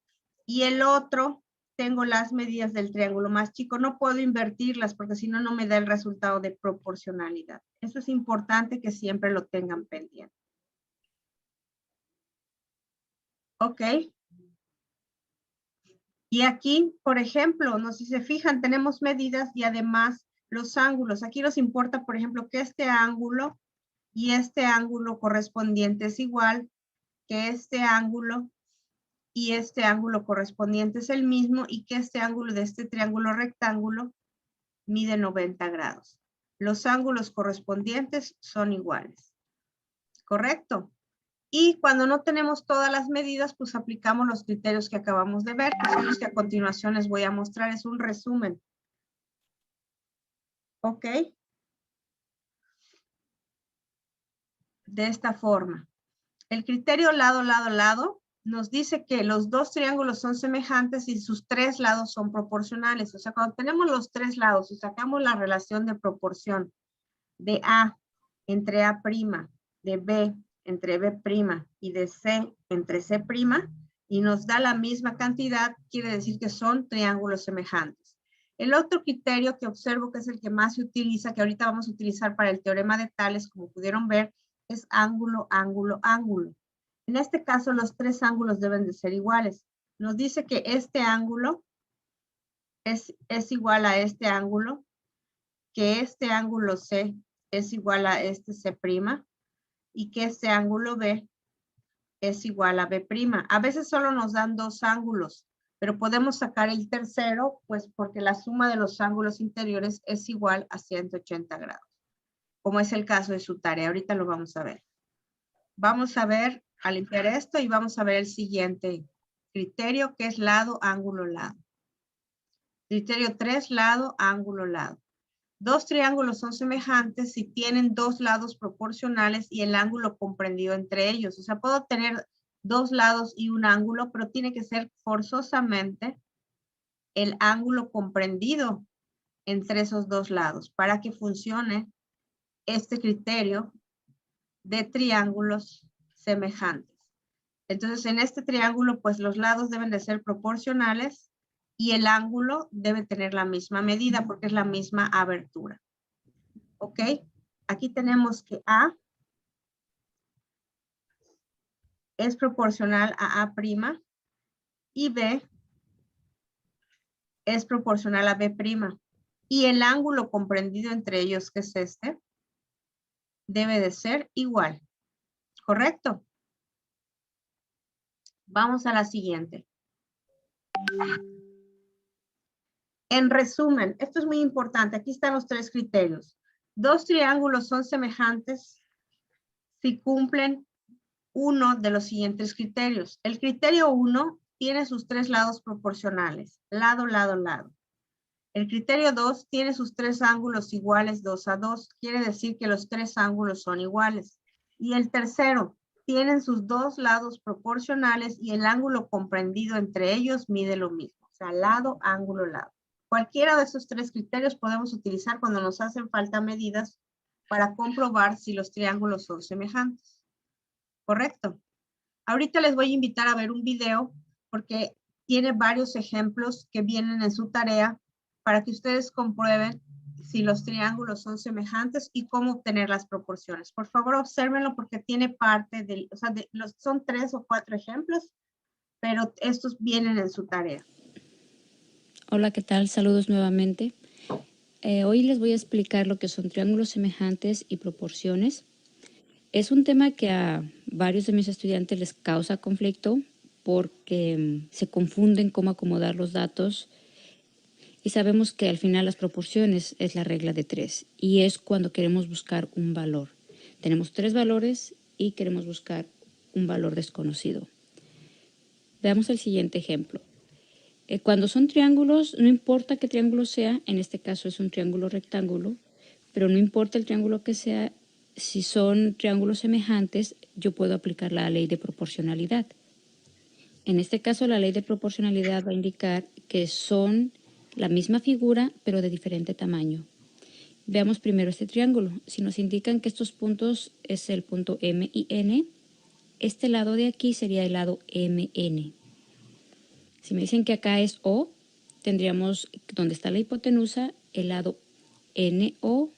Y el otro, tengo las medidas del triángulo más chico. No puedo invertirlas porque si no, no me da el resultado de proporcionalidad. Eso es importante que siempre lo tengan pendiente. Ok. Y aquí, por ejemplo, no sé si se fijan, tenemos medidas y además los ángulos. Aquí nos importa, por ejemplo, que este ángulo y este ángulo correspondiente es igual, que este ángulo y este ángulo correspondiente es el mismo y que este ángulo de este triángulo rectángulo mide 90 grados. Los ángulos correspondientes son iguales. ¿Correcto? Y cuando no tenemos todas las medidas, pues aplicamos los criterios que acabamos de ver, que son los que a continuación les voy a mostrar. Es un resumen. ¿Ok? De esta forma. El criterio lado, lado, lado nos dice que los dos triángulos son semejantes y sus tres lados son proporcionales. O sea, cuando tenemos los tres lados y sacamos la relación de proporción de A entre A', de B entre B' y de C entre C', y nos da la misma cantidad, quiere decir que son triángulos semejantes. El otro criterio que observo que es el que más se utiliza, que ahorita vamos a utilizar para el teorema de Tales, como pudieron ver, es ángulo, ángulo, ángulo. En este caso, los tres ángulos deben de ser iguales. Nos dice que este ángulo es igual a este ángulo, que este ángulo C es igual a este C', y que este ángulo B es igual a B'. A veces solo nos dan dos ángulos, pero podemos sacar el tercero, pues porque la suma de los ángulos interiores es igual a 180 grados, como es el caso de su tarea. Ahorita lo vamos a ver. Vamos a ver, a limpiar esto y vamos a ver el siguiente criterio, que es lado, ángulo, lado. Criterio 3, lado, ángulo, lado. Dos triángulos son semejantes si tienen dos lados proporcionales y el ángulo comprendido entre ellos. O sea, puedo tener dos lados y un ángulo, pero tiene que ser forzosamente el ángulo comprendido entre esos dos lados para que funcione este criterio de triángulos semejantes. Entonces, en este triángulo, pues los lados deben de ser proporcionales y el ángulo debe tener la misma medida porque es la misma abertura. ¿Ok? Aquí tenemos que A es proporcional a A' y B es proporcional a B'. Y el ángulo comprendido entre ellos, que es este, debe de ser igual. ¿Correcto? Vamos a la siguiente. En resumen, esto es muy importante. Aquí están los tres criterios. Dos triángulos son semejantes si cumplen uno de los siguientes criterios. El criterio 1 tiene sus tres lados proporcionales, lado, lado, lado. El criterio 2 tiene sus tres ángulos iguales 2 a 2, quiere decir que los tres ángulos son iguales. Y el tercero, tienen sus dos lados proporcionales y el ángulo comprendido entre ellos mide lo mismo, o sea, lado, ángulo, lado. Cualquiera de esos tres criterios podemos utilizar cuando nos hacen falta medidas para comprobar si los triángulos son semejantes. ¿Correcto? Ahorita les voy a invitar a ver un video porque tiene varios ejemplos que vienen en su tarea para que ustedes comprueben si los triángulos son semejantes y cómo obtener las proporciones. Por favor, obsérvenlo porque tiene parte del, o sea, son 3 o 4 ejemplos, pero estos vienen en su tarea. Hola, ¿qué tal? Saludos nuevamente. Hoy les voy a explicar lo que son triángulos semejantes y proporciones. Es un tema que a varios de mis estudiantes les causa conflicto porque se confunden cómo acomodar los datos y sabemos que al final las proporciones es la regla de 3 y es cuando queremos buscar un valor. Tenemos 3 valores y queremos buscar un valor desconocido. Veamos el siguiente ejemplo. Cuando son triángulos, no importa qué triángulo sea, en este caso es un triángulo rectángulo, pero no importa el triángulo que sea, si son triángulos semejantes, yo puedo aplicar la ley de proporcionalidad. En este caso, la ley de proporcionalidad va a indicar que son la misma figura, pero de diferente tamaño. Veamos primero este triángulo. Si nos indican que estos puntos es el punto M y N, este lado de aquí sería el lado MN. Si me dicen que acá es O, tendríamos donde está la hipotenusa el lado NO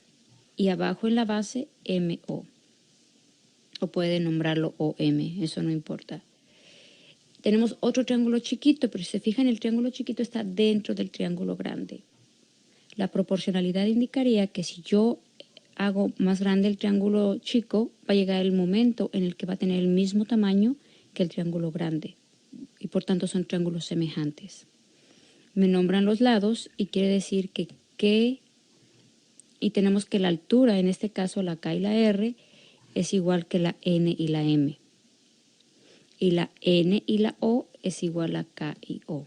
y abajo en la base MO. O puede nombrarlo OM, eso no importa. Tenemos otro triángulo chiquito, pero si se fijan el triángulo chiquito está dentro del triángulo grande. La proporcionalidad indicaría que si yo hago más grande el triángulo chico, va a llegar el momento en el que va a tener el mismo tamaño que el triángulo grande. Y por tanto son triángulos semejantes. Me nombran los lados y quiere decir que y tenemos que la altura, en este caso la K y la R, es igual que la N y la M. Y la N y la O es igual a K y O.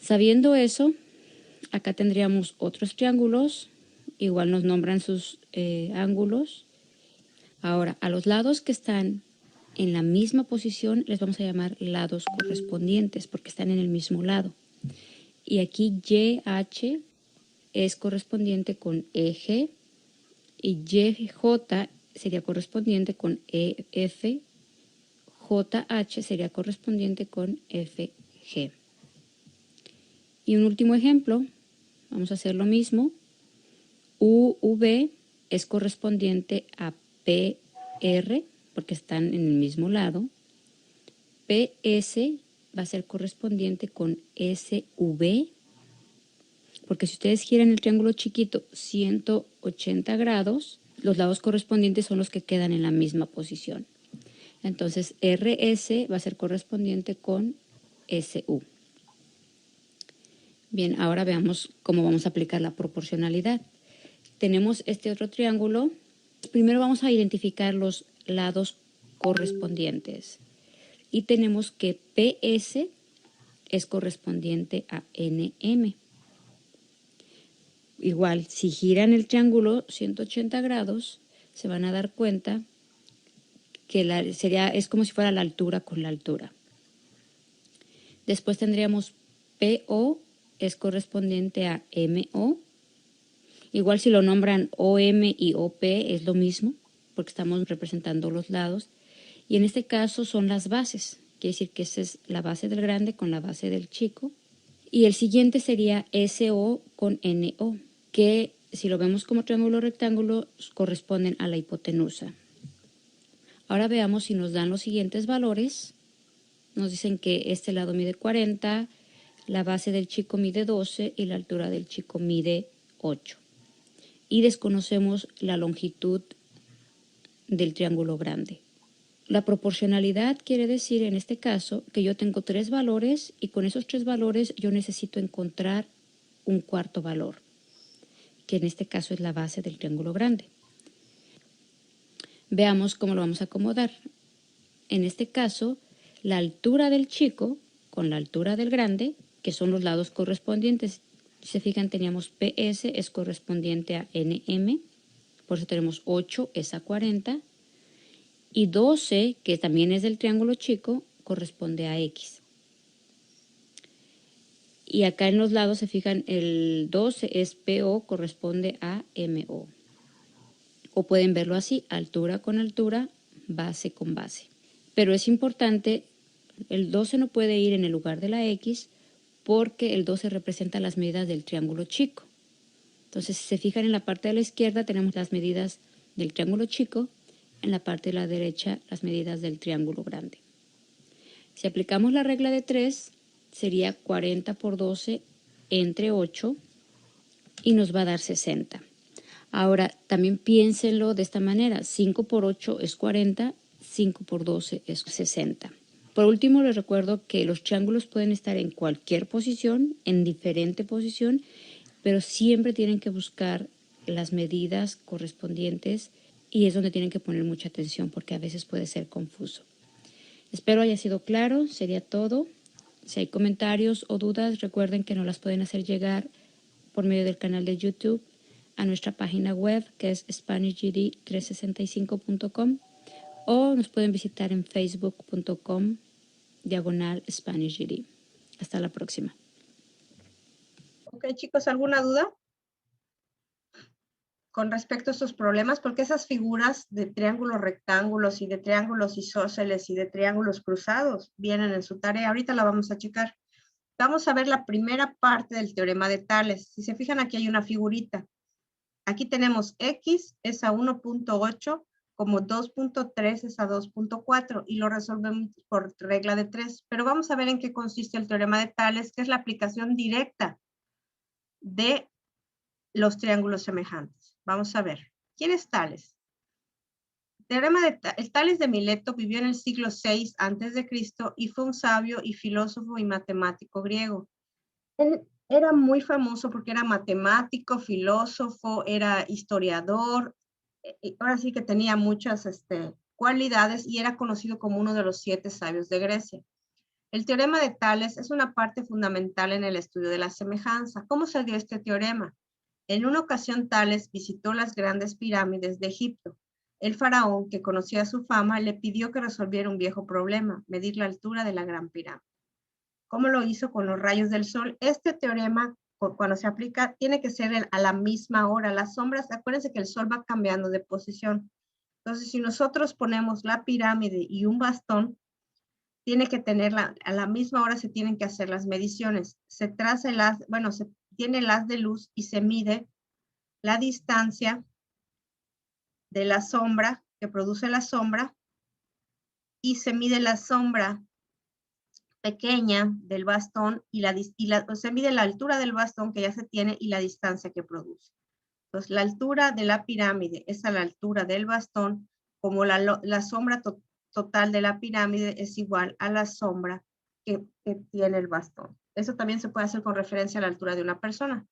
Sabiendo eso, acá tendríamos otros triángulos, igual nos nombran sus ángulos. Ahora, a los lados que están en la misma posición les vamos a llamar lados correspondientes porque están en el mismo lado. Y aquí YH es correspondiente con EG y YJ sería correspondiente con EF, JH sería correspondiente con FG. Y un último ejemplo, vamos a hacer lo mismo. UV es correspondiente a PR porque están en el mismo lado. PS va a ser correspondiente con SV, porque si ustedes giran el triángulo chiquito 180 grados, los lados correspondientes son los que quedan en la misma posición. Entonces, RS va a ser correspondiente con SU. Bien, ahora veamos cómo vamos a aplicar la proporcionalidad. Tenemos este otro triángulo. Primero vamos a identificar los lados correspondientes. Y tenemos que PS es correspondiente a NM. Igual, si giran el triángulo 180 grados, se van a dar cuenta que es como si fuera la altura con la altura. Después tendríamos PO es correspondiente a MO. Igual si lo nombran OM y OP es lo mismo, porque estamos representando los lados. Y en este caso son las bases. Quiere decir que esa es la base del grande con la base del chico. Y el siguiente sería SO con NO, que si lo vemos como triángulo rectángulo, corresponden a la hipotenusa. Ahora veamos si nos dan los siguientes valores. Nos dicen que este lado mide 40, la base del chico mide 12 y la altura del chico mide 8. Y desconocemos la longitud del triángulo grande. La proporcionalidad quiere decir en este caso que yo tengo 3 valores y con esos 3 valores yo necesito encontrar un cuarto valor, que en este caso es la base del triángulo grande. Veamos cómo lo vamos a acomodar. En este caso, la altura del chico con la altura del grande, que son los lados correspondientes. Si se fijan, teníamos PS es correspondiente a NM, por eso tenemos 8 es a 40, y 12, que también es del triángulo chico, corresponde a X. Y acá en los lados se fijan, el 12 es PO, corresponde a MO. O pueden verlo así, altura con altura, base con base. Pero es importante, el 12 no puede ir en el lugar de la X porque el 12 representa las medidas del triángulo chico. Entonces, si se fijan en la parte de la izquierda tenemos las medidas del triángulo chico, en la parte de la derecha las medidas del triángulo grande. Si aplicamos la regla de 3, sería 40 por 12 entre 8 y nos va a dar 60. Ahora, también piénsenlo de esta manera. 5 por 8 es 40, 5 por 12 es 60. Por último, les recuerdo que los triángulos pueden estar en cualquier posición, en diferente posición, pero siempre tienen que buscar las medidas correspondientes y es donde tienen que poner mucha atención porque a veces puede ser confuso. Espero haya sido claro, sería todo. Si hay comentarios o dudas, recuerden que nos las pueden hacer llegar por medio del canal de YouTube, a nuestra página web que es SpanishGD365.com o nos pueden visitar en facebook.com/SpanishGD. Hasta la próxima. Ok, chicos, ¿alguna duda con respecto a estos problemas? Porque esas figuras de triángulos rectángulos y de triángulos isósceles y de triángulos cruzados vienen en su tarea. Ahorita la vamos a checar. Vamos a ver la primera parte del teorema de Tales. Si se fijan, aquí hay una figurita. Aquí tenemos X es a 1.8, como 2.3 es a 2.4 y lo resolvemos por regla de 3. Pero vamos a ver en qué consiste el teorema de Tales, que es la aplicación directa de los triángulos semejantes. Vamos a ver. ¿Quién es Tales? El Tales de Mileto vivió en el siglo VI a.C. y fue un sabio y filósofo y matemático griego. Él era muy famoso porque era matemático, filósofo, era historiador, ahora sí que tenía muchas cualidades y era conocido como uno de los 7 sabios de Grecia. El teorema de Tales es una parte fundamental en el estudio de la semejanza. ¿Cómo se dio este teorema? En una ocasión Tales visitó las grandes pirámides de Egipto. El faraón, que conocía su fama, le pidió que resolviera un viejo problema, medir la altura de la gran pirámide. ¿Cómo lo hizo? Con los rayos del sol. Este teorema, cuando se aplica, tiene que ser a la misma hora. Las sombras, acuérdense que el sol va cambiando de posición. Entonces, si nosotros ponemos la pirámide y un bastón, tiene que tenerla, a la misma hora se tienen que hacer las mediciones. Se traza el haz, bueno, se tiene el haz de luz y se mide la distancia de la sombra que produce la sombra y se mide la sombra pequeña del bastón se mide la altura del bastón que ya se tiene y la distancia que produce. Entonces, la altura de la pirámide es a la altura del bastón, como la sombra total de la pirámide es igual a la sombra que tiene el bastón. Eso también se puede hacer con referencia a la altura de una persona.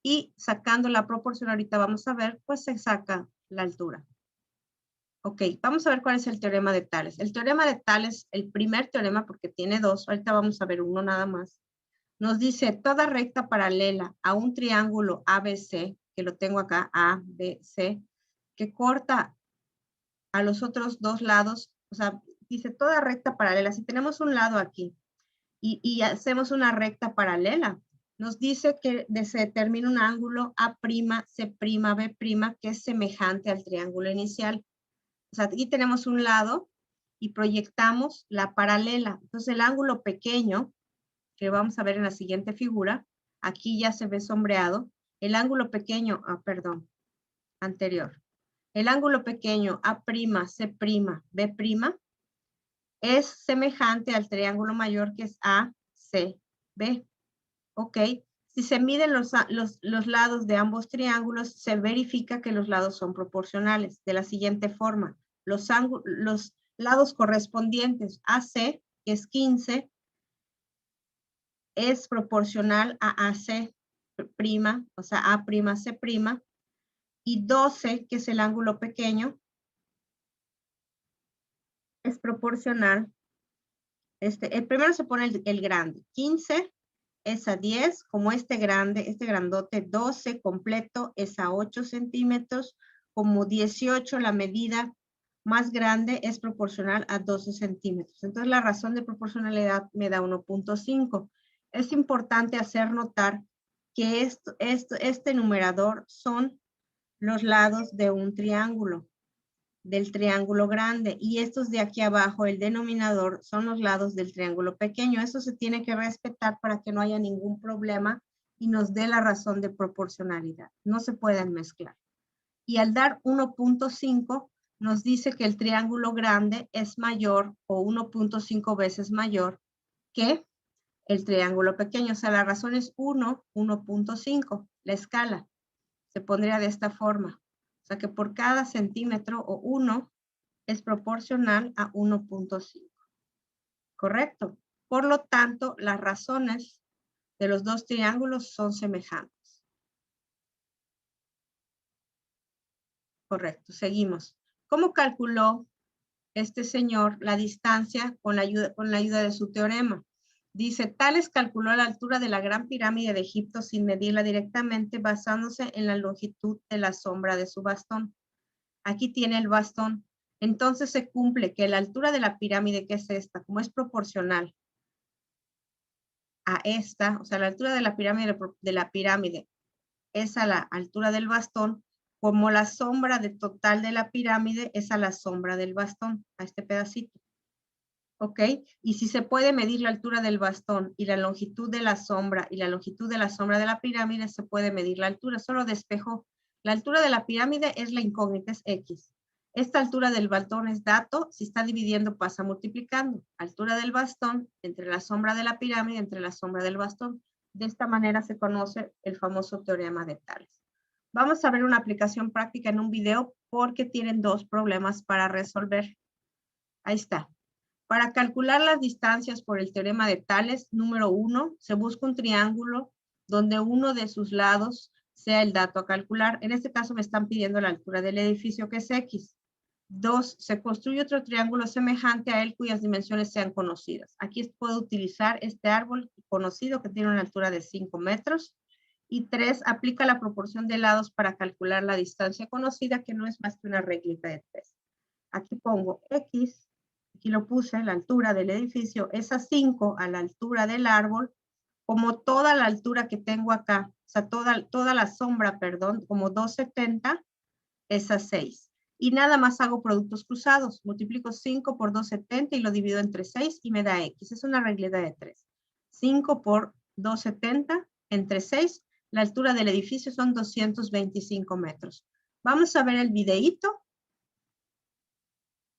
Y sacando la proporción, ahorita vamos a ver, pues se saca la altura. Ok, vamos a ver cuál es el teorema de Tales. El teorema de Tales, el primer teorema, porque tiene dos, ahorita vamos a ver uno nada más, nos dice toda recta paralela a un triángulo ABC, que lo tengo acá, ABC, que corta a los otros dos lados, o sea, dice toda recta paralela. Si tenemos un lado aquí y hacemos una recta paralela, nos dice que se determina un ángulo A', C', B', que es semejante al triángulo inicial. O sea, aquí tenemos un lado y proyectamos la paralela. Entonces, el ángulo pequeño, que vamos a ver en la siguiente figura, aquí ya se ve sombreado. El ángulo pequeño, anterior. El ángulo pequeño A', C', B', es semejante al triángulo mayor que es ACB. Ok. Si se miden los lados de ambos triángulos, se verifica que los lados son proporcionales de la siguiente forma. Los lados correspondientes AC, que es 15, es proporcional a AC', o sea, A'C', y 12, que es el ángulo pequeño, es proporcional. El primero se pone el grande, 15 es a 10, como este grande, este grandote, 12 completo es a 8 centímetros, como 18 la medida más grande es proporcional a 12 centímetros. Entonces la razón de proporcionalidad me da 1.5. Es importante hacer notar que este numerador son los lados de un triángulo, del triángulo grande, y estos de aquí abajo, el denominador, son los lados del triángulo pequeño. Eso se tiene que respetar para que no haya ningún problema y nos dé la razón de proporcionalidad. No se pueden mezclar. Y al dar 1.5, nos dice que el triángulo grande es mayor o 1.5 veces mayor que el triángulo pequeño. O sea, la razón es 1, 1.5. La escala se pondría de esta forma. O sea que por cada centímetro o 1 es proporcional a 1.5. ¿Correcto? Por lo tanto, las razones de los dos triángulos son semejantes. Correcto, seguimos. ¿Cómo calculó este señor la distancia con la ayuda de su teorema? Dice, Tales calculó la altura de la Gran Pirámide de Egipto sin medirla directamente, basándose en la longitud de la sombra de su bastón. Aquí tiene el bastón. Entonces se cumple que la altura de la pirámide, que es esta, como es proporcional a esta, o sea, la altura de la pirámide es a la altura del bastón, como la sombra total de la pirámide es a la sombra del bastón, a este pedacito. ¿Ok? Y si se puede medir la altura del bastón y la longitud de la sombra y la longitud de la sombra de la pirámide, se puede medir la altura. Solo despejo. La altura de la pirámide es la incógnita, es X. Esta altura del bastón es dato. Si está dividiendo, pasa multiplicando. Altura del bastón entre la sombra de la pirámide, entre la sombra del bastón. De esta manera se conoce el famoso teorema de Tales. Vamos a ver una aplicación práctica en un video porque tienen dos problemas para resolver. Ahí está. Para calcular las distancias por el teorema de Tales, número 1, se busca un triángulo donde uno de sus lados sea el dato a calcular. En este caso me están pidiendo la altura del edificio, que es X. 2, se construye otro triángulo semejante a él cuyas dimensiones sean conocidas. Aquí puedo utilizar este árbol conocido que tiene una altura de 5 metros. Y 3, aplica la proporción de lados para calcular la distancia conocida, que no es más que una reglita de 3. Aquí pongo X. Aquí lo puse, la altura del edificio es a 5 a la altura del árbol, como toda la altura que tengo acá, o sea, toda la sombra, perdón, como 270 es a 6. Y nada más hago productos cruzados, multiplico 5 por 270 y lo divido entre 6 y me da X. Es una regleta de 3. 5 por 270 entre 6, la altura del edificio son 225 metros. Vamos a ver el videíto,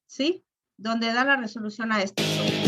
¿sí? Donde da la resolución a este problema.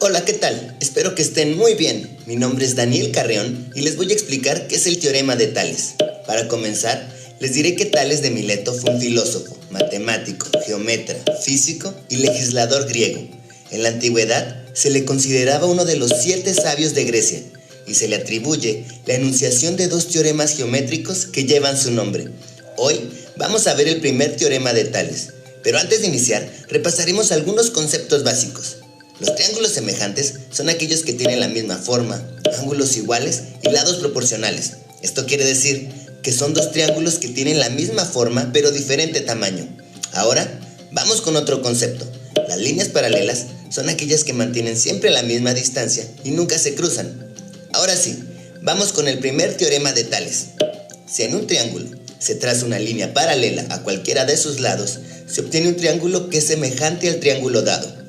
Hola, ¿qué tal? Espero que estén muy bien. Mi nombre es Daniel Carreón y les voy a explicar qué es el teorema de Tales. Para comenzar, les diré que Tales de Mileto fue un filósofo, matemático, geómetra, físico y legislador griego. En la antigüedad se le consideraba uno de los 7 sabios de Grecia y se le atribuye la enunciación de 2 teoremas geométricos que llevan su nombre. Hoy vamos a ver el primer teorema de Tales, pero antes de iniciar repasaremos algunos conceptos básicos. Los triángulos semejantes son aquellos que tienen la misma forma, ángulos iguales y lados proporcionales. Esto quiere decir que son 2 triángulos que tienen la misma forma pero diferente tamaño. Ahora vamos con otro concepto. Las líneas paralelas son aquellas que mantienen siempre la misma distancia y nunca se cruzan. Ahora sí, vamos con el primer teorema de Tales. Si en un triángulo se traza una línea paralela a cualquiera de sus lados, se obtiene un triángulo que es semejante al triángulo dado.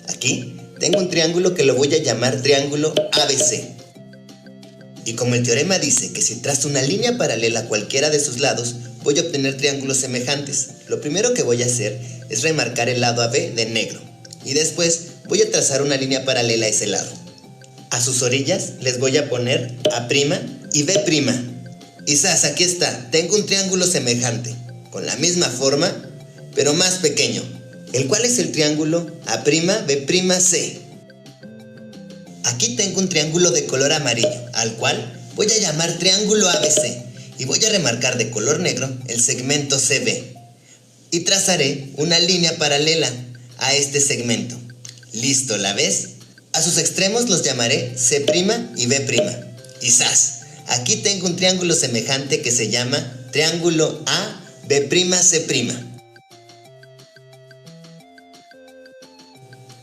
Aquí tengo un triángulo que lo voy a llamar triángulo ABC. Y como el teorema dice que si trazo una línea paralela a cualquiera de sus lados, voy a obtener triángulos semejantes. Lo primero que voy a hacer es remarcar el lado AB de negro. Y después voy a trazar una línea paralela a ese lado. A sus orillas les voy a poner A' y B'. Y ¡zas! Aquí está, tengo un triángulo semejante, con la misma forma, pero más pequeño. ¿El cual es el triángulo A'B'C? Aquí tengo un triángulo de color amarillo, al cual voy a llamar triángulo ABC y voy a remarcar de color negro el segmento CB. Y trazaré una línea paralela a este segmento. ¿Listo? ¿La ves? A sus extremos los llamaré C' y B'. Y ¡zas! Aquí tengo un triángulo semejante que se llama triángulo AB'C'.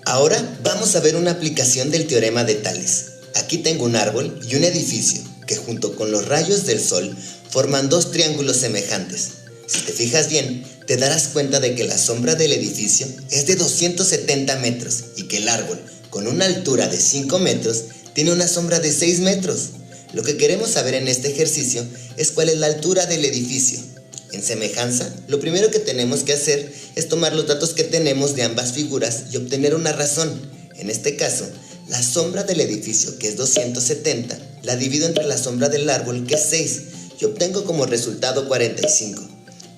Ahora vamos a ver una aplicación del teorema de Tales. Aquí tengo un árbol y un edificio que junto con los rayos del sol forman 2 triángulos semejantes. Si te fijas bien, te darás cuenta de que la sombra del edificio es de 270 metros y que el árbol, con una altura de 5 metros, tiene una sombra de 6 metros. Lo que queremos saber en este ejercicio es cuál es la altura del edificio. En semejanza, lo primero que tenemos que hacer es tomar los datos que tenemos de ambas figuras y obtener una razón. En este caso, la sombra del edificio, que es 270, la divido entre la sombra del árbol, que es 6, y obtengo como resultado 45.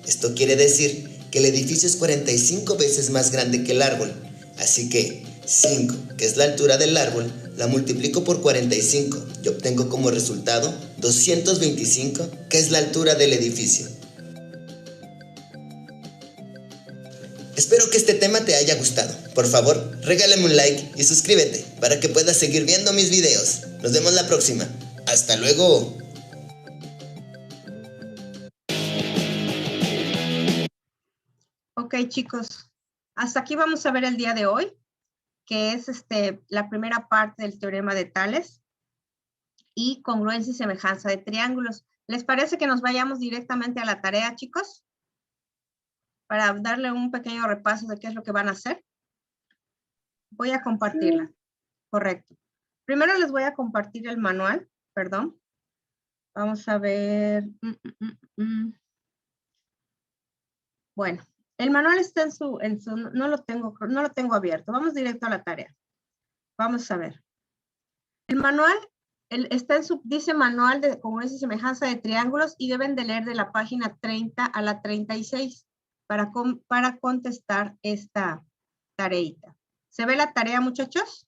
Esto quiere decir que el edificio es 45 veces más grande que el árbol. Así que 5, que es la altura del árbol, la multiplico por 45 y obtengo como resultado 225, que es la altura del edificio. Espero que este tema te haya gustado. Por favor, regálame un like y suscríbete para que puedas seguir viendo mis videos. Nos vemos la próxima. ¡Hasta luego! Ok, chicos, hasta aquí vamos a ver el día de hoy, que es la primera parte del teorema de Tales y congruencia y semejanza de triángulos. ¿Les parece que nos vayamos directamente a la tarea, chicos? Para darle un pequeño repaso de qué es lo que van a hacer. Voy a compartirla. Correcto. Primero les voy a compartir el manual, perdón. Vamos a ver. Bueno, el manual está en su no lo tengo abierto. Vamos directo a la tarea. Vamos a ver. El manual está en dice manual de congruencia y semejanza de triángulos y deben de leer de la página 30 a la 36 para contestar esta tareita. ¿Se ve la tarea, muchachos?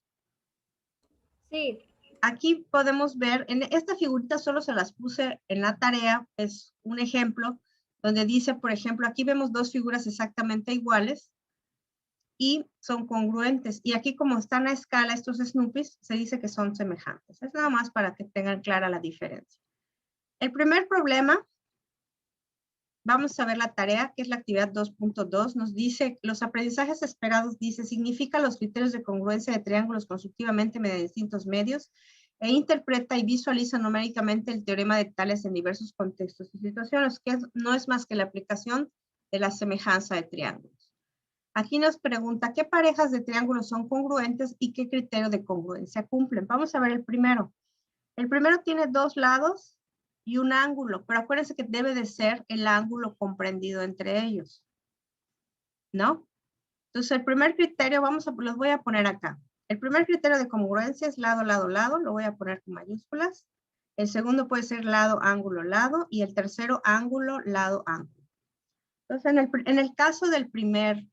Sí. Aquí podemos ver, en esta figurita solo se las puse en la tarea, es un ejemplo donde dice, por ejemplo, aquí vemos 2 figuras exactamente iguales y son congruentes. Y aquí como están a escala estos Snoopies, se dice que son semejantes. Es nada más para que tengan clara la diferencia. El primer problema, vamos a ver la tarea, que es la actividad 2.2, nos dice, los aprendizajes esperados, dice, significa los criterios de congruencia de triángulos constructivamente mediante distintos medios e interpreta y visualiza numéricamente el teorema de Tales en diversos contextos y situaciones, que no es más que la aplicación de la semejanza de triángulos. Aquí nos pregunta, ¿qué parejas de triángulos son congruentes y qué criterio de congruencia cumplen? Vamos a ver el primero. El primero tiene 2 lados y un ángulo, pero acuérdense que debe de ser el ángulo comprendido entre ellos, ¿no? Entonces, el primer criterio, los voy a poner acá. El primer criterio de congruencia es lado, lado, lado. Lo voy a poner con mayúsculas. El segundo puede ser lado, ángulo, lado. Y el tercero, ángulo, lado, ángulo. Entonces, en el caso del primer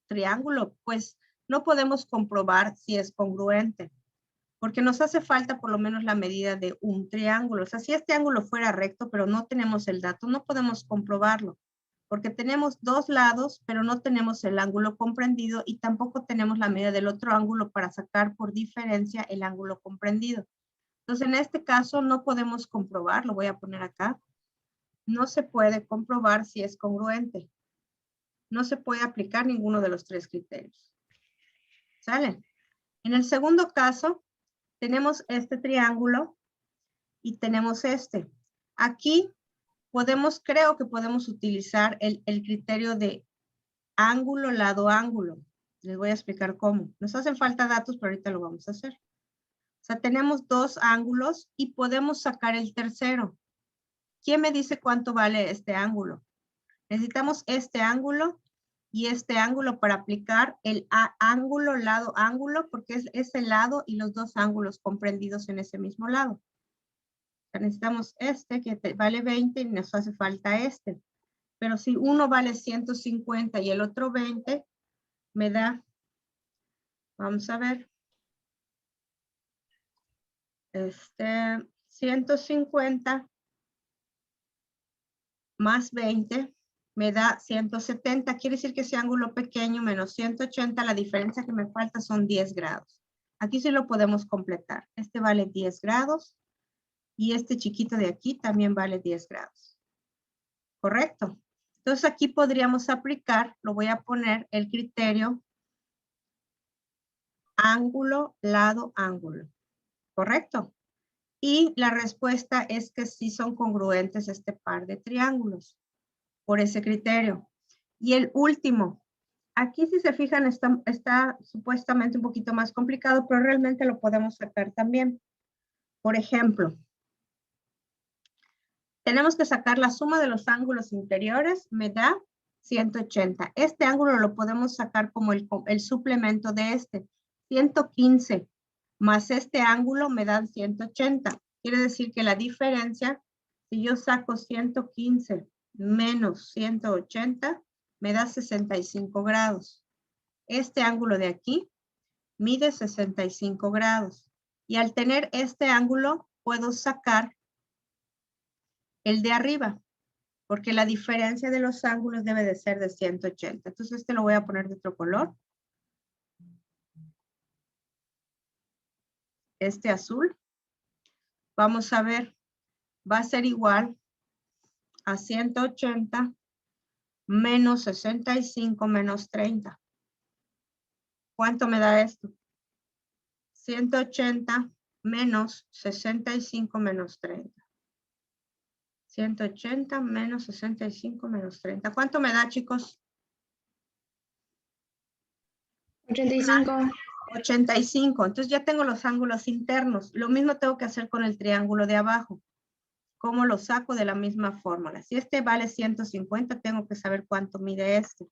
triángulo, pues no podemos comprobar si es congruente, porque nos hace falta por lo menos la medida de un triángulo. O sea, si este ángulo fuera recto, pero no tenemos el dato, no podemos comprobarlo, porque tenemos dos lados, pero no tenemos el ángulo comprendido y tampoco tenemos la medida del otro ángulo para sacar por diferencia el ángulo comprendido. Entonces, en este caso no podemos comprobar, lo voy a poner acá. No se puede comprobar si es congruente. No se puede aplicar ninguno de los tres criterios. ¿Sale? En el segundo caso, tenemos este triángulo y tenemos este. Aquí creo que podemos utilizar el criterio de ángulo, lado, ángulo. Les voy a explicar cómo. Nos hacen falta datos, pero ahorita lo vamos a hacer. O sea, tenemos dos ángulos y podemos sacar el tercero. ¿Quién me dice cuánto vale este ángulo? Necesitamos este ángulo y este ángulo para aplicar el ángulo, lado, ángulo, porque es ese lado y los dos ángulos comprendidos en ese mismo lado. O sea, necesitamos este que vale 20 y nos hace falta este. Pero si uno vale 150 y el otro 20, me da, vamos a ver, 150 más 20 me da 170. Quiere decir que ese ángulo pequeño menos 180, la diferencia que me falta son 10 grados. Aquí sí lo podemos completar. Este vale 10 grados y este chiquito de aquí también vale 10 grados. ¿Correcto? Entonces aquí podríamos aplicar, lo voy a poner, el criterio ángulo, lado, ángulo. ¿Correcto? Y la respuesta es que sí son congruentes este par de triángulos por ese criterio. Y el último, aquí si se fijan está supuestamente un poquito más complicado, pero realmente lo podemos sacar también. Por ejemplo, tenemos que sacar la suma de los ángulos interiores, me da 180. Este ángulo lo podemos sacar como el suplemento de este. 115 más este ángulo me dan 180. Quiere decir que la diferencia, si yo saco 115 menos 180, me da 65 grados. Este ángulo de aquí mide 65 grados. Y al tener este ángulo, puedo sacar el de arriba, porque la diferencia de los ángulos debe de ser de 180. Entonces este lo voy a poner de otro color. Este azul. Vamos a ver, va a ser igual a 180 menos 65 menos 30. ¿Cuánto me da esto? 180 menos 65 menos 30. 180 menos 65 menos 30. ¿Cuánto me da, chicos? 85. 85. Entonces ya tengo los ángulos internos. Lo mismo tengo que hacer con el triángulo de abajo. ¿Cómo lo saco? De la misma fórmula. Si este vale 150, tengo que saber cuánto mide este.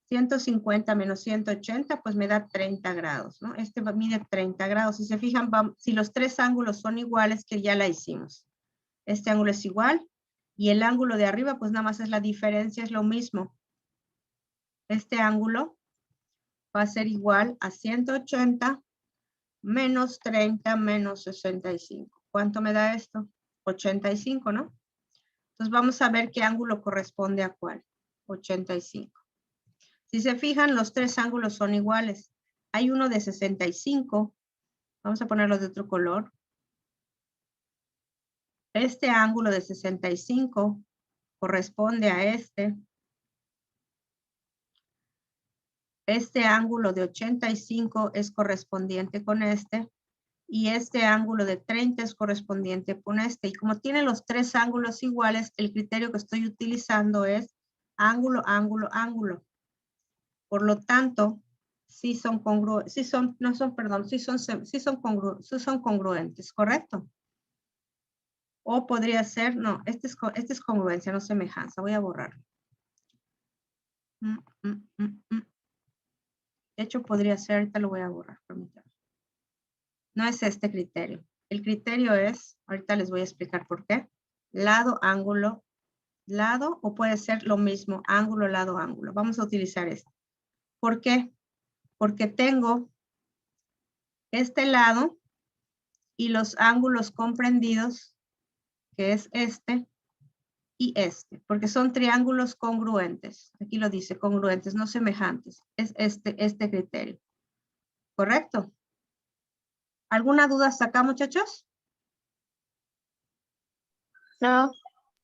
150 menos 180, pues me da 30 grados, ¿no? Este mide 30 grados. Si se fijan, si los tres ángulos son iguales, que ya la hicimos. Este ángulo es igual y el ángulo de arriba, pues nada más es la diferencia, es lo mismo. Este ángulo va a ser igual a 180 menos 30 menos 65. ¿Cuánto me da esto? 85, ¿no? Entonces vamos a ver qué ángulo corresponde a cuál. 85. Si se fijan, los tres ángulos son iguales. Hay uno de 65. Vamos a ponerlo de otro color. Este ángulo de 65 corresponde a este. Este ángulo de 85 es correspondiente con este. Y este ángulo de 30 es correspondiente con este. Y como tiene los tres ángulos iguales, el criterio que estoy utilizando es ángulo, ángulo, ángulo. Por lo tanto, sí son congruentes, son congruentes, ¿correcto? O podría ser, no, este es congruencia, no semejanza. Voy a borrarlo. De hecho, podría ser, ahorita lo voy a borrar, permítanme. No es este criterio. El criterio es, ahorita les voy a explicar por qué. Lado, ángulo, lado, o puede ser lo mismo, ángulo, lado, ángulo. Vamos a utilizar este. ¿Por qué? Porque tengo este lado y los ángulos comprendidos, que es este y este, porque son triángulos congruentes. Aquí lo dice, congruentes, no semejantes. Es este criterio. ¿Correcto? ¿Alguna duda hasta acá, muchachos? No.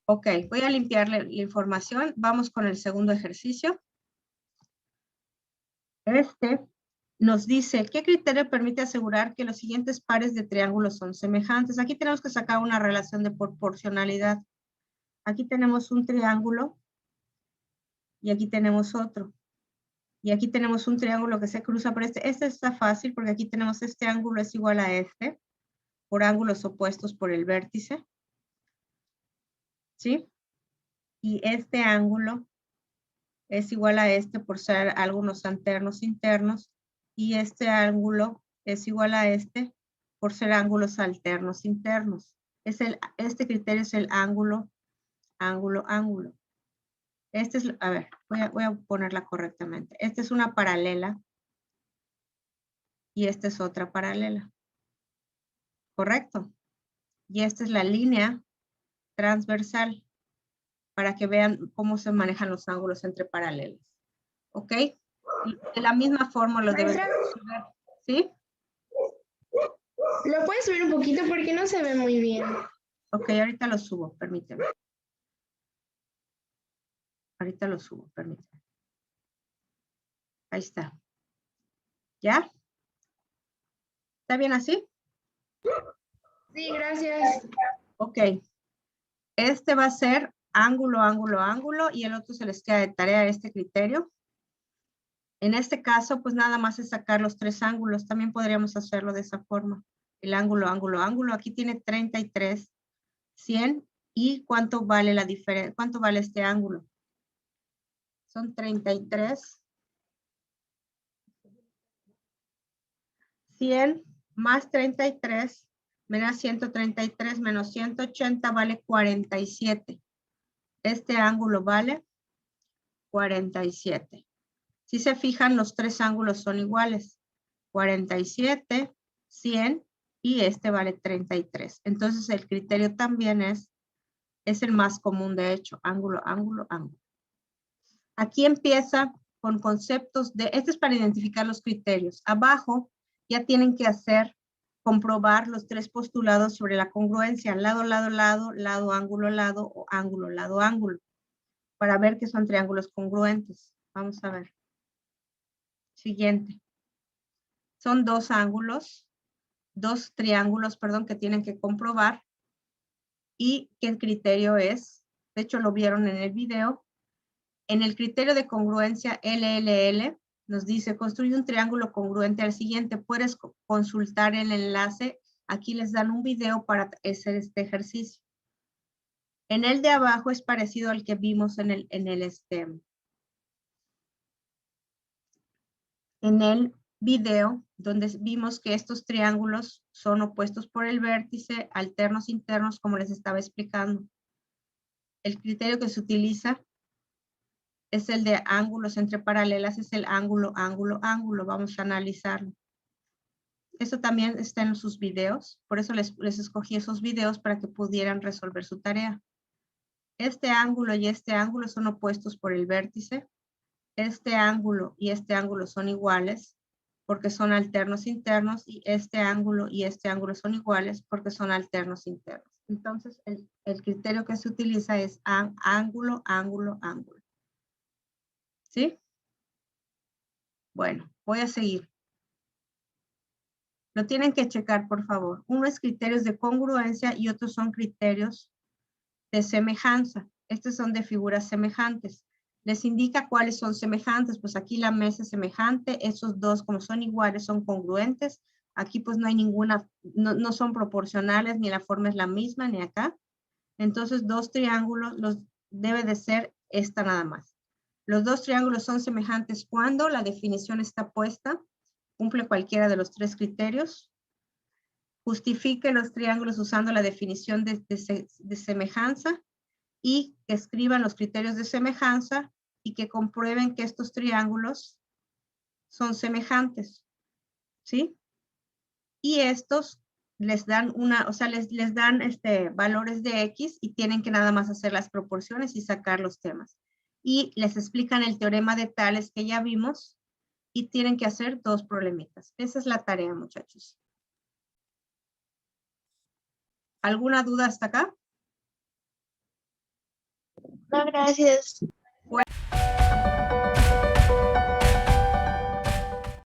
Ok, voy a limpiarle la información. Vamos con el segundo ejercicio. Este nos dice, ¿qué criterio permite asegurar que los siguientes pares de triángulos son semejantes? Aquí tenemos que sacar una relación de proporcionalidad. Aquí tenemos un triángulo y aquí tenemos otro. Y aquí tenemos un triángulo que se cruza por este. Este está fácil porque aquí tenemos este ángulo es igual a este, por ángulos opuestos por el vértice. ¿Sí? Y este ángulo es igual a este por ser algunos alternos internos. Y este ángulo es igual a este por ser ángulos alternos internos. Este criterio es el ángulo, ángulo, ángulo. Este es, a ver, voy a ponerla correctamente. Esta es una paralela y esta es otra paralela. ¿Correcto? Y esta es la línea transversal para que vean cómo se manejan los ángulos entre paralelas. ¿Ok? De la misma forma lo deben Maestra, resolver. ¿Sí? ¿lo puedes subir un poquito porque no se ve muy bien? Ok, ahorita lo subo, permíteme. Ahorita lo subo, permíteme. Ahí está. ¿Ya? ¿Está bien así? Sí, gracias. Ok. Este va a ser ángulo, ángulo, ángulo y el otro se les queda de tarea este criterio. En este caso, pues nada más es sacar los tres ángulos. También podríamos hacerlo de esa forma. El ángulo, ángulo, ángulo. Aquí tiene 33, 100. ¿Y cuánto vale la diferencia? ¿Cuánto vale este ángulo? Son 33. 100 más 33 me da 133 menos 180 vale 47. Este ángulo vale 47. Si se fijan, los tres ángulos son iguales. 47, 100 y este vale 33. Entonces el criterio también es el más común de hecho, ángulo, ángulo, ángulo. Aquí empieza con conceptos de, este es para identificar los criterios. Abajo ya tienen que comprobar los tres postulados sobre la congruencia, lado, lado, lado, lado, ángulo, lado o ángulo, lado, ángulo, para ver que son triángulos congruentes. Vamos a ver. Siguiente. Son dos triángulos, perdón, que tienen que comprobar y que el criterio es, de hecho lo vieron en el video, en el criterio de congruencia LLL nos dice construye un triángulo congruente al siguiente. Puedes consultar el enlace. Aquí les dan un video para hacer este ejercicio. En el de abajo es parecido al que vimos en el video donde vimos que estos triángulos son opuestos por el vértice, alternos internos, como les estaba explicando. El criterio que se utiliza es el de ángulos entre paralelas, es el ángulo, ángulo, ángulo. Vamos a analizarlo. Eso también está en sus videos, por eso les escogí esos videos para que pudieran resolver su tarea. Este ángulo y este ángulo son opuestos por el vértice. Este ángulo y este ángulo son iguales porque son alternos internos y este ángulo y este ángulo son iguales porque son alternos internos. Entonces, el criterio que se utiliza es ángulo, ángulo, ángulo. ¿Sí? Bueno, voy a seguir. Lo tienen que checar, por favor. Uno es criterios de congruencia y otros son criterios de semejanza. Estos son de figuras semejantes. Les indica cuáles son semejantes. Pues aquí la mesa es semejante. Esos dos, como son iguales, son congruentes. Aquí pues no hay ninguna, no son proporcionales, ni la forma es la misma, ni acá. Entonces, dos triángulos debe de ser esta nada más. Los dos triángulos son semejantes cuando la definición está puesta, cumple cualquiera de los tres criterios. Justifique los triángulos usando la definición de semejanza y que escriban los criterios de semejanza y que comprueben que estos triángulos son semejantes, ¿sí? Y estos les dan les dan valores de X y tienen que nada más hacer las proporciones y sacar los temas. Y les explican el teorema de Tales que ya vimos y tienen que hacer dos problemitas. Esa es la tarea, muchachos. ¿Alguna duda hasta acá? No, gracias. Bueno.